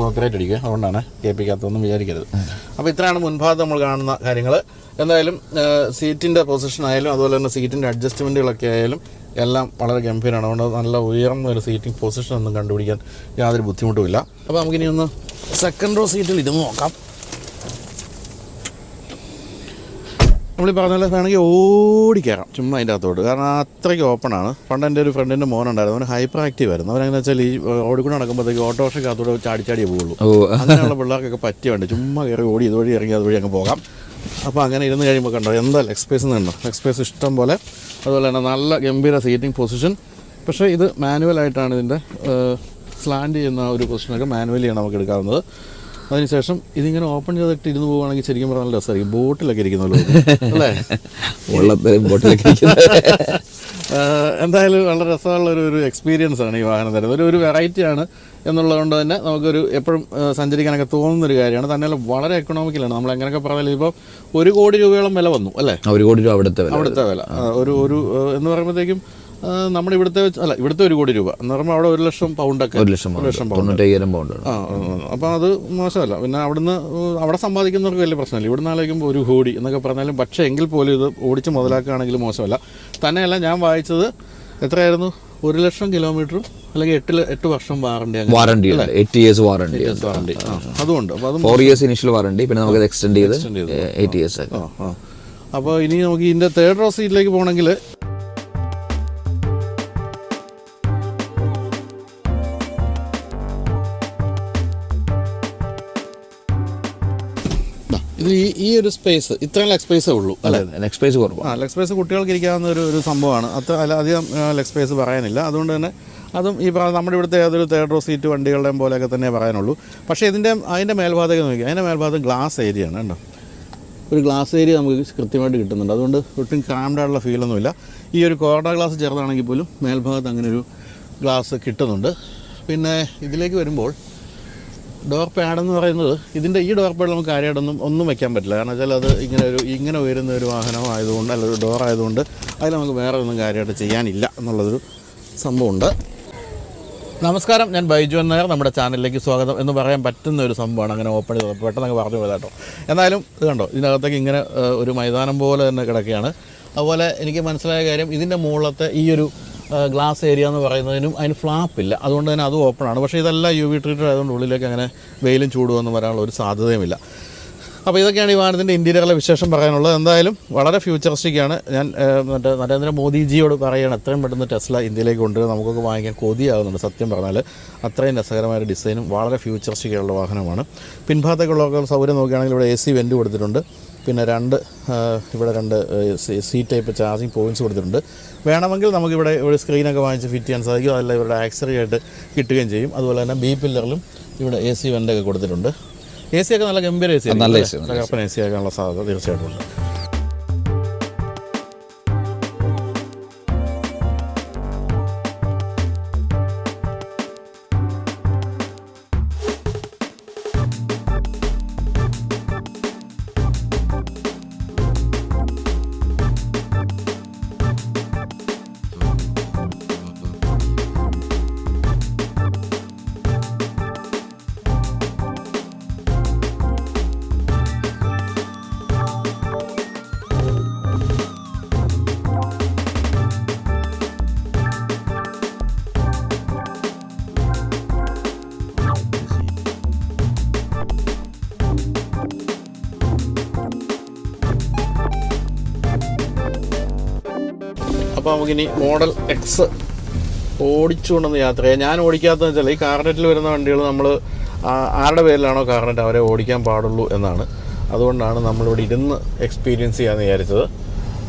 കോപ്പറേറ്റ് അടിക്കുക, അതുകൊണ്ടാണ് കേൾപ്പിക്കാത്തതൊന്നും വിചാരിക്കരുത്. അപ്പോൾ ഇത്രയാണ് മുൻഭാഗത്ത് നമ്മൾ കാണുന്ന കാര്യങ്ങൾ. എന്തായാലും സീറ്റിൻ്റെ പൊസിഷൻ ആയാലും അതുപോലെ തന്നെ സീറ്റിൻ്റെ അഡ്ജസ്റ്റ്മെൻറ്റുകളൊക്കെ ആയാലും എല്ലാം വളരെ ഗംഭീരമാണ്. അതുകൊണ്ട് നല്ല ഉയർന്ന ഒരു സീറ്റിംഗ് പൊസിഷൻ ഒന്നും കണ്ടുപിടിക്കാൻ യാതൊരു ബുദ്ധിമുട്ടുമില്ല. അപ്പോൾ നമുക്കിനി ഒന്ന് സെക്കൻഡ് റോ സീറ്റിൽ ഇരുന്ന് നോക്കാം. നമ്മൾ പറഞ്ഞാൽ വേണമെങ്കിൽ ഓടിക്കയറാം ചുമ്മാ അതിൻ്റെ അകത്തോട്ട്, കാരണം അത്രയ്ക്ക് ഓപ്പണാണ്. പണ്ട് എൻ്റെ ഒരു ഫ്രണ്ടിൻ്റെ മോനുണ്ടായിരുന്നു, അവന് ഹൈപ്പർ ആക്റ്റീവ് ആയിരുന്നു. അവനെങ്ങനെ വെച്ചാൽ ഈ റോഡിൽ കൂടെ നടക്കുമ്പോഴത്തേക്ക് ഓട്ടോറിക്ഷക്കകത്തോടെ ചാടിച്ചാടിയേ പോകുള്ളൂ. അങ്ങനെയുള്ള പിള്ളേർക്കൊക്കെ പറ്റിയുണ്ട്, ചുമ്മാ കയറി ഓടി ഇതുവഴി ഇറങ്ങി അതുവഴി അങ്ങ് പോകാം. അപ്പോൾ അങ്ങനെ ഇരുന്ന് കഴിയുമ്പോൾ കണ്ടോ എന്താ ലെഗ് സ്പേസ് കണ്ടോ, ലെഗ് സ്പേസ് ഇഷ്ടം പോലെ. അതുപോലെ തന്നെ നല്ല ഗംഭീര സീറ്റിംഗ് പൊസിഷൻ. പക്ഷേ ഇത് മാനുവലായിട്ടാണ് ഇതിൻ്റെ സ്ലാൻഡ് ചെയ്യുന്ന ഒരു പൊസിഷനൊക്കെ മാനുവലിയാണ് നമുക്ക് എടുക്കാവുന്നത്. അതിനുശേഷം ഇതിങ്ങനെ ഓപ്പൺ ചെയ്തിട്ട് ഇരുന്ന് പോവുകയാണെങ്കിൽ ശരിക്കും പറഞ്ഞാൽ നല്ല രസമായിരിക്കും. ബോട്ടിലൊക്കെ ഇരിക്കുന്നല്ലോ അല്ലേ, ബോട്ടിലൊക്കെ. എന്തായാലും വളരെ രസമുള്ള ഒരു എക്സ്പീരിയൻസ് ആണ് ഈ വാഹനം തരുന്നത്. ഒരു വെറൈറ്റിയാണ് എന്നുള്ളതുകൊണ്ട് തന്നെ നമുക്കൊരു എപ്പോഴും സഞ്ചരിക്കാനൊക്കെ തോന്നുന്നൊരു കാര്യമാണ്. തന്നെയല്ല വളരെ എക്കണോമിക്കലാണ്. നമ്മൾ എങ്ങനെയൊക്കെ പറഞ്ഞാലും ഇപ്പോൾ 1 കോടി രൂപയോളം വില വന്നു അല്ലേ? 1 കോടി രൂപ അവിടുത്തെ വില. ഒരു എന്ന് പറയുമ്പോഴത്തേക്കും നമ്മുടെ ഇവിടുത്തെ 1 കോടി രൂപ എന്ന് പറയുമ്പോൾ അവിടെ 1 ലക്ഷം പൗണ്ടൊക്കെ, 1 ലക്ഷം പൗണ്ട്. അപ്പോൾ അത് മോശമല്ല. പിന്നെ അവിടെ സമ്പാദിക്കുന്നവർക്ക് വലിയ പ്രശ്നമില്ല. ഇവിടുന്ന് ആലോചിക്കുമ്പോൾ 1 കോടി എന്നൊക്കെ പറഞ്ഞാലും, പക്ഷേ എങ്കിൽ പോലും ഇത് ഓടിച്ച് മുതലാക്കുകയാണെങ്കിലും മോശമല്ല. തന്നെയല്ല ഞാൻ വായിച്ചത് എത്രയായിരുന്നു, 1 ലക്ഷം കിലോമീറ്ററും അല്ലെങ്കിൽ 8 വർഷം വാറണ്ടി 8 ഇയേഴ്സ് വാറണ്ടി. അതുകൊണ്ട് 4 ഇയേഴ്സ് ഇനിഷ്യൽ വാറണ്ടി, പിന്നെ നമുക്ക് എക്സ്റ്റെൻഡ് ചെയ്ത് 8 ഇയേഴ്സ്. അപ്പോൾ ഇനി നമുക്ക് ഇതിൻ്റെ 3rd റോ സീറ്റിലേക്ക് പോകണമെങ്കിൽ ഇതിൽ ഈ ഒരു സ്പേസ് ഇത്രയും ലെഗ് സ്പേസേ ഉള്ളൂ അല്ലേ? ലെഗ് സ്പേസ് കുറവാണ്. ലെഗ് സ്പേസ് കുട്ടികൾക്ക് ഇരിക്കാവുന്ന ഒരു സംഭവമാണ്. അധികം ലെഗ് സ്പേസ് പറയാനില്ല. അതുകൊണ്ട് തന്നെ അതും ഈ നമ്മുടെ ഇവിടുത്തെ ഏതൊരു 3rd റോ സീറ്റ് വണ്ടികളുടെയും പോലെയൊക്കെ തന്നെ പറയാനുള്ളൂ. പക്ഷേ അതിൻ്റെ മേൽഭാഗത്തേക്ക് നോക്കി, അതിൻ്റെ മേൽഭാഗത്ത് ഗ്ലാസ് ഏരിയ ആണ് കേട്ടോ. ഒരു ഗ്ലാസ് ഏരിയ നമുക്ക് കൃത്യമായിട്ട് കിട്ടുന്നുണ്ട്. അതുകൊണ്ട് ഒട്ടും ക്രാംഡായിട്ടുള്ള ഫീലൊന്നുമില്ല. ഈ ഒരു കോർണർ ഗ്ലാസ് ചെറുതാണെങ്കിൽ പോലും മേൽഭാഗത്ത് അങ്ങനെ ഒരു ഗ്ലാസ് കിട്ടുന്നുണ്ട്. പിന്നെ ഇതിലേക്ക് വരുമ്പോൾ ഡോർ പാഡെന്ന് പറയുന്നത്, ഇതിൻ്റെ ഈ ഡോർ പാഡ് നമുക്ക് കാര്യമായിട്ടൊന്നും ഒന്നും വെക്കാൻ പറ്റില്ല. കാരണം വെച്ചാൽ അത് ഇങ്ങനെ ഉയരുന്ന ഒരു വാഹനം ആയതുകൊണ്ട്, അല്ല ഒരു ഡോർ ആയതുകൊണ്ട് അതിൽ നമുക്ക് വേറെ ഒന്നും കാര്യമായിട്ട് ചെയ്യാനില്ല എന്നുള്ളതൊരു സംഭവമുണ്ട്. നമസ്കാരം, ഞാൻ ബൈജു നായർ. നമ്മുടെ ചാനലിലേക്ക് സ്വാഗതം എന്ന് പറയാൻ പറ്റുന്ന ഒരു സംഭവമാണ്. അങ്ങനെ ഓപ്പൺ ചെയ്തത് പെട്ടെന്ന് പറഞ്ഞു പോയതാ കേട്ടോ. എന്നാലും ഇത് കണ്ടോ, ഇതിനകത്തേക്ക് ഇങ്ങനെ ഒരു മൈതാനം പോലെ തന്നെ കിടക്കുകയാണ്. അതുപോലെ എനിക്ക് മനസ്സിലായ കാര്യം, ഇതിൻ്റെ മുകളിലത്തെ ഈ ഒരു ഗ്ലാസ് ഏരിയ എന്ന് പറയുന്നതിനും അതിന് ഫ്ലാപ്പില്ല, അതുകൊണ്ട് തന്നെ അതും ഓപ്പണാണ്. പക്ഷേ ഇതെല്ലാം UV ട്രീറ്റഡ് ആയതുകൊണ്ട് ഉള്ളിലേക്ക് അങ്ങനെ വെയിലും ചൂടുമൊന്നും വരാനുള്ള ഒരു സാധ്യതയുമില്ല. അപ്പോൾ ഇതൊക്കെയാണ് ഈ വാഹനത്തിൻ്റെ ഇൻറ്റീരിയറിലെ വിശേഷം പറയാനുള്ളത്. എന്തായാലും വളരെ ഫ്യൂച്ചറിസ്റ്റിക്കാണ്. ഞാൻ മറ്റേ നരേന്ദ്രമോദിജിയോട് പറയുകയാണ് എത്രയും പെട്ടെന്ന് ടെസ്ല ഇന്ത്യയിലേക്ക് കൊണ്ടുവരും, നമുക്കൊക്കെ വാങ്ങിക്കാൻ കൊതിയാകുന്നുണ്ട്. സത്യം പറഞ്ഞാൽ അത്രയും രസകരമായ ഡിസൈനും വളരെ ഫ്യൂച്ചറിസ്റ്റിക്കായുള്ള വാഹനമാണ്. പിൻഭാഗത്തേക്കുള്ള സൗകര്യം നോക്കുകയാണെങ്കിൽ ഇവിടെ AC വെൻറ്റ് കൊടുത്തിട്ടുണ്ട്. പിന്നെ ഇവിടെ രണ്ട് C ടൈപ്പ് ചാർജിങ് പോയിൻറ്റ്സ് കൊടുത്തിട്ടുണ്ട്. വേണമെങ്കിൽ നമുക്കിവിടെ ഒരു സ്ക്രീനൊക്കെ വാങ്ങിച്ച് ഫിറ്റ് ചെയ്യാൻ സാധിക്കും. അതെല്ലാം ഇവരുടെ ആക്സറി ആയിട്ട് കിട്ടുകയും ചെയ്യും. അതുപോലെ തന്നെ B പില്ലറിലും ഇവിടെ AC വെൻ്റൊക്കെ കൊടുത്തിട്ടുണ്ട്. AC ഒക്കെ നല്ല ഗംഭീര AC കർപ്പൻ AC ആക്കാനുള്ള സാധ്യത തീർച്ചയായിട്ടും ഉണ്ട്. അപ്പോൾ നമുക്കിനി മോഡൽ X ഓടിച്ചുകൊണ്ടൊന്ന് യാത്ര ചെയ്യാം. ഞാൻ ഓടിക്കാത്തതെന്ന് വെച്ചാൽ ഈ കാർനെറ്റിൽ വരുന്ന വണ്ടികൾ നമ്മൾ ആരുടെ പേരിലാണോ കാർനെറ്റ് അവരെ ഓടിക്കാൻ പാടുള്ളൂ എന്നാണ്. അതുകൊണ്ടാണ് നമ്മളിവിടെ ഇരുന്ന് എക്സ്പീരിയൻസ് ചെയ്യാമെന്ന് വിചാരിച്ചത്.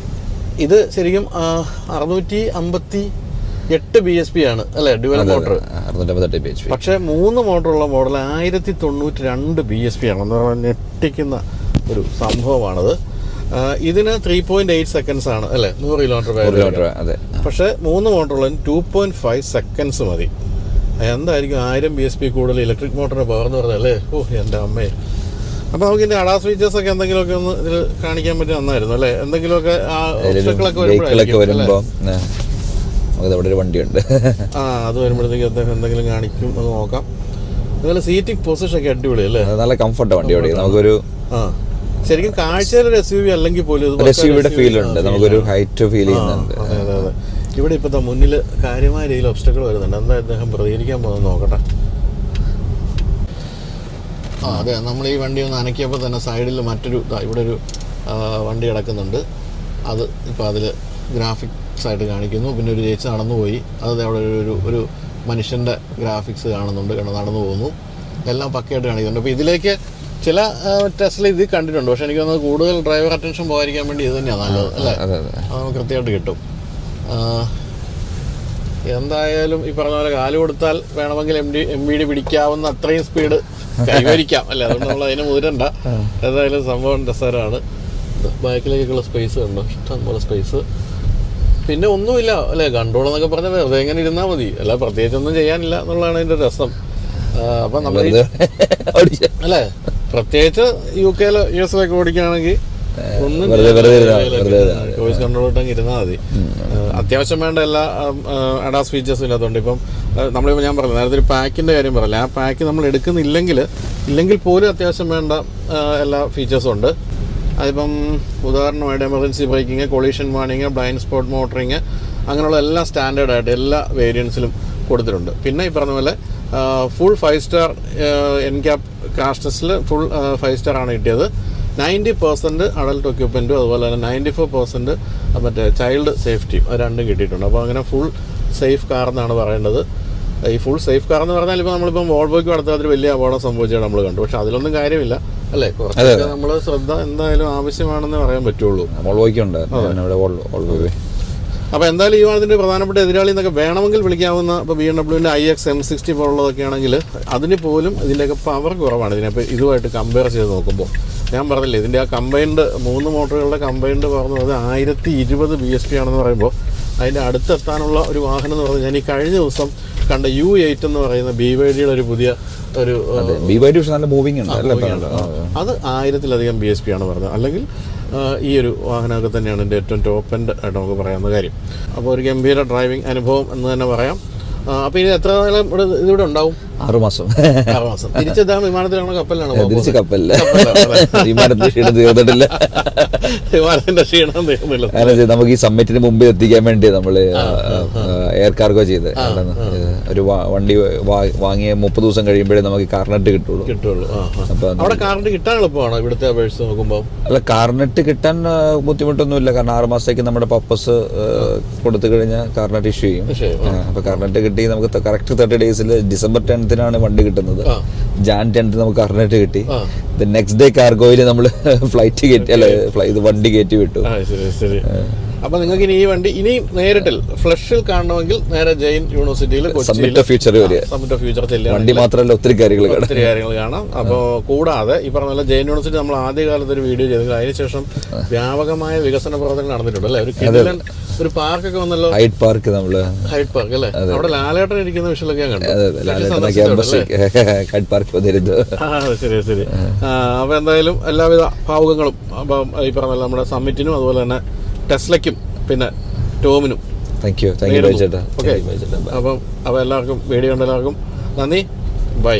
ഇത് ശരിക്കും 658 BSP ആണ് അല്ലേ, ഡ്യുവൽ മോട്ടർ. പക്ഷേ 3 മോട്ടറുള്ള മോഡൽ 1092 BSP ആണ്. എന്ന് പറഞ്ഞാൽ ഞെട്ടിക്കുന്ന ഒരു സംഭവമാണത്. ഇതിന് 3.8 സെക്കൻഡ്സ് ആണ് അല്ലേ, 100 കിലോമീറ്റർ. പക്ഷേ 3 മോട്ടറുള്ളതിന് 2.5 സെക്കൻഡ്സ് മതി. എന്തായിരിക്കും 1000 BSP കൂടുതൽ ഇലക്ട്രിക് മോട്ടറിന് പവർ എന്ന് പറഞ്ഞല്ലേ. എൻ്റെ അമ്മേ. അപ്പോൾ നമുക്ക് ഇതിൻ്റെ അഡാസ് ഫീച്ചേഴ്സ് ഒക്കെ എന്തെങ്കിലുമൊക്കെ ഒന്ന് ഇതിൽ കാണിക്കാൻ പറ്റി നന്നായിരുന്നു അല്ലേ. എന്തെങ്കിലുമൊക്കെ വരുമ്പോൾ അവിടെ ഒരു വണ്ടിയുണ്ട്, അത് വരുമ്പോഴത്തേക്ക് അദ്ദേഹം എന്തെങ്കിലും കാണിക്കും, അത് നോക്കാം. അതുപോലെ സീറ്റിംഗ് പൊസിഷൻ ഒക്കെ അടിപൊളി അല്ലേ, നല്ല കംഫർട്ട് വണ്ടി. നമുക്കൊരു ശരിക്കും കാഴ്ചയിലൊരു SUV അല്ലെങ്കിൽ പോലും ഫീൽ ഉണ്ട്, നമുക്കൊരു ഹൈറ്റ് ഫീൽ ചെയ്യുന്നുണ്ട്. അതെ അതെ അതെ. ഇവിടെ ഇപ്പോഴത്തെ മുന്നിൽ കാര്യമായ രീതിയിൽ ഒബ്സ്റ്റക്കിൾ വരുന്നുണ്ട്. എന്താ അദ്ദേഹം പ്രതികരിക്കാൻ പോകുന്നത് നോക്കട്ടെ. അതെ, നമ്മൾ ഈ വണ്ടി ഒന്ന് അനക്കിയപ്പോൾ തന്നെ സൈഡിൽ മറ്റൊരു ഇവിടെ ഒരു വണ്ടി കിടക്കുന്നുണ്ട്. അത് ഇപ്പോൾ അതിൽ ഗ്രാഫിക്സ് ആയിട്ട് കാണിക്കുന്നു. പിന്നെ ഒരു ചേച്ചി നടന്നു പോയി, അത് അവിടെ ഒരു മനുഷ്യൻ്റെ ഗ്രാഫിക്സ് കാണുന്നുണ്ട്, നടന്നു പോകുന്നു. എല്ലാം പക്കയായിട്ട് കാണിക്കുന്നുണ്ട്. അപ്പോൾ ഇതിലേക്ക് ചില ടെസ്റ്റിൽ ഇത് കണ്ടിട്ടുണ്ട്. പക്ഷേ എനിക്ക് തോന്നുന്നത് കൂടുതൽ ഡ്രൈവർ അറ്റൻഷൻ പോകാതിരിക്കാൻ വേണ്ടി ഇത് തന്നെയാണ് നല്ലത് അല്ലേ. അത് നമുക്ക് കൃത്യമായിട്ട് കിട്ടും. എന്തായാലും ഈ പറഞ്ഞ പോലെ കാല് കൊടുത്താൽ വേണമെങ്കിൽ MVD പിടിക്കാവുന്ന അത്രയും സ്പീഡ് കൈവരിക്കാം അല്ലേ. അതുകൊണ്ട് നമ്മൾ അതിന് മുതിരണ്ട. എന്തായാലും സംഭവം രസകരമാണ്. ബാക്കിലേക്കുള്ള സ്പേസ് കണ്ടോ, ഇഷ്ടംപോലെ സ്പേസ്. പിന്നെ ഒന്നുമില്ല അല്ലേ, കൺട്രോൾ എന്നൊക്കെ പറഞ്ഞാൽ വെറുതെ എങ്ങനെ ഇരുന്നാൽ മതി, അല്ല പ്രത്യേകിച്ചൊന്നും ചെയ്യാനില്ല എന്നുള്ളതാണ് അതിൻ്റെ രസം. അപ്പം നമ്മൾ അല്ലേ, പ്രത്യേകിച്ച് UK US ഓടിക്കുകയാണെങ്കിൽ ഒന്നും വോയിസ് കൺട്രോൾ ഇട്ടെങ്കിൽ ഇരുന്നാൽ മതി. അത്യാവശ്യം വേണ്ട എല്ലാ അഡാസ് ഫീച്ചേഴ്സും ഇല്ലാത്തതുകൊണ്ട് ഇപ്പം നമ്മളിപ്പോൾ ഞാൻ പറഞ്ഞു നേരത്തെ ഒരു പാക്കിൻ്റെ കാര്യം പറയില്ല, ആ പാക്ക് നമ്മൾ ഇല്ലെങ്കിൽ പോലും അത്യാവശ്യം വേണ്ട എല്ലാ ഫീച്ചേഴ്സും ഉണ്ട്. അതിപ്പം ഉദാഹരണമായിട്ട് emergency braking, collision warning, blind spot monitoring, അങ്ങനെയുള്ള എല്ലാ സ്റ്റാൻഡേർഡായിട്ട് എല്ലാ വേരിയൻസിലും കൊടുത്തിട്ടുണ്ട്. പിന്നെ ഈ പറഞ്ഞ പോലെ ഫുൾ 5 സ്റ്റാർ NCAP ക്രാഷ് ടെസ്റ്റിൽ ഫുൾ 5 സ്റ്റാർ ആണ് കിട്ടിയത്. 90% അഡൽട്ട് എക്യുപ്മെൻറ്റും അതുപോലെ തന്നെ 94% മറ്റേ ചൈൽഡ് സേഫ്റ്റിയും, അത് രണ്ടും കിട്ടിയിട്ടുണ്ട്. അപ്പോൾ അങ്ങനെ ഫുൾ സേഫ് കാർ എന്നാണ് പറയേണ്ടത്. ഈ ഫുൾ സേഫ് കാർ എന്ന് പറഞ്ഞാൽ ഇപ്പോൾ നമ്മളിപ്പം വോൾവോയ്ക്ക് അടുത്ത അതിൽ വലിയ അപകടം സംഭവിച്ചാൽ നമ്മൾ കണ്ടു. പക്ഷെ അതിലൊന്നും കാര്യമില്ല അല്ലേ, കുറച്ചൊക്കെ നമ്മൾ ശ്രദ്ധ എന്തായാലും ആവശ്യമാണെന്ന് പറയാൻ പറ്റുള്ളൂ. അപ്പോൾ എന്തായാലും ഈ വാഹനത്തിൻ്റെ പ്രധാനപ്പെട്ട എതിരാളി എന്നൊക്കെ വേണമെങ്കിൽ വിളിക്കാവുന്ന ഇപ്പോൾ BMW iX M60 പോലുള്ളതൊക്കെ ആണെങ്കിൽ അതിന് പോലും ഇതിൻ്റെയൊക്കെ പവർ കുറവാണ്. ഇതിനപ്പോൾ ഇതുമായിട്ട് കമ്പയർ ചെയ്ത് നോക്കുമ്പോൾ ഞാൻ പറഞ്ഞില്ലേ, ഇതിൻ്റെ ആ കമ്പൈൻഡ് 3 മോട്ടറുകളുടെ കമ്പൈൻഡ് പവർ എന്ന് പറഞ്ഞാൽ 1020 BSP ആണെന്ന് പറയുമ്പോൾ അതിൻ്റെ അടുത്തെത്താനുള്ള ഒരു വാഹനം എന്ന് പറഞ്ഞാൽ ഞാൻ ഈ കഴിഞ്ഞ ദിവസം കണ്ട U8 എന്ന് പറയുന്ന BYDയുടെ ഒരു പുതിയ ഒരു നല്ല മൂവിങ് ഉണ്ട്, അത് 1000-ലധികം BSP ആണ് പറഞ്ഞത്. അല്ലെങ്കിൽ ഈ ഒരു വാഹനമൊക്കെ തന്നെയാണ് എൻ്റെ ഏറ്റവും ടോപ്പ് എൻഡ് ആയിട്ട് നമുക്ക് പറയാവുന്ന കാര്യം. അപ്പോൾ ഒരു ഗംഭീര ഡ്രൈവിംഗ് അനുഭവം എന്ന് തന്നെ പറയാം. അപ്പോൾ ഇനി എത്ര കാലം ഇതിവിടെ ഉണ്ടാവും? 6 മാസം. 6 മാസം. തിരിച്ചെന്താണ് വിമാനത്തിലാണോ കപ്പലിലാണോ? തിരിച്ച് കപ്പലില്ല, വിമാനത്തിൽ ക്ഷീണം തീർന്നിട്ടില്ല. വിമാനത്തിന്റെ ക്ഷീണം തീർന്നില്ല. കാരണം നമുക്ക് ഈ സമ്മിറ്റിന് മുമ്പ് എത്തിക്കാൻ വേണ്ടി നമ്മള് എയർ കാർഗോ ചെയ്ത് ഒരു വണ്ടി വാങ്ങിയ 30 ദിവസം കഴിയുമ്പോഴേ നമുക്ക് കാർനെറ്റ് കിട്ടുള്ളൂ. അപ്പൊ അവിടെ കാർനെറ്റ് കിട്ടാൻ എളുപ്പമാണോ ഇവിടുത്തെ അപേക്ഷിച്ച് നോക്കുമ്പോൾ? അല്ല, കാർനെറ്റ് കിട്ടാൻ ബുദ്ധിമുട്ടൊന്നുമില്ല. കാരണം 6 മാസത്തേക്ക് നമ്മുടെ പർപ്പസ് കൊടുത്തു കഴിഞ്ഞാൽ കാർനെറ്റ് ഇഷ്യൂ ചെയ്യും. അപ്പൊ കാർനെറ്റ് കിട്ടി നമുക്ക് കറക്റ്റ് 30 ഡേയ്സിൽ ഡിസംബർ 10th വണ്ടി കിട്ടുന്നത്. ജാൻ 10th നമുക്ക് കാർനെറ്റ് കിട്ടി. നെക്സ്റ്റ് ഡേ കാർഗോയിൽ നമ്മൾ ഫ്ലൈറ്റ് കയറ്റി, അല്ലെ വണ്ടി കയറ്റി വിട്ടു. അപ്പൊ നിങ്ങൾക്ക് ഇനി ഈ വണ്ടി ഇനി നേരിട്ടിൽ ഫ്ലഷിൽ കാണണമെങ്കിൽ നേരെ ജെയിൻ യൂണിവേഴ്സിറ്റിയിൽ സമ്മിറ്റ് ഓഫ് ഫ്യൂച്ചർ ചെല്ലുക. വണ്ടി മാത്രമല്ല, ഒത്തിരി കാര്യങ്ങൾ കാണാം. അപ്പോൾ കൂടാതെ ഈ പറഞ്ഞ പോലെ ജെയിൻ യൂണിവേഴ്സിറ്റി നമ്മൾ ആദ്യകാലത്ത് ഒരു വീഡിയോ ചെയ്തു. അതിനുശേഷം വ്യാപകമായ വികസന പ്രവർത്തനങ്ങൾ നടന്നിട്ടുണ്ട് അല്ലേ? ഒരു പാർക്കൊക്കെ വന്നല്ലോ, ഹൈഡ് പാർക്ക് അല്ലേ? അവിടെ ലാലേട്ടൻ ഇരിക്കുന്ന വിഷയമൊക്കെ കണ്ടു. ശരി. അപ്പൊ എന്തായാലും എല്ലാവിധ ഭാവുകങ്ങളും അപ്പം ഈ പറഞ്ഞ നമ്മുടെ സമ്മിറ്റിനും അതുപോലെ തന്നെ ടെസ്ലയ്ക്കും പിന്നെ ടോമിനും താങ്ക് യു. ഓക്കെ. അപ്പം എല്ലാവർക്കും വീഡിയോ ഉണ്ട്. എല്ലാവർക്കും നന്ദി. ബൈ.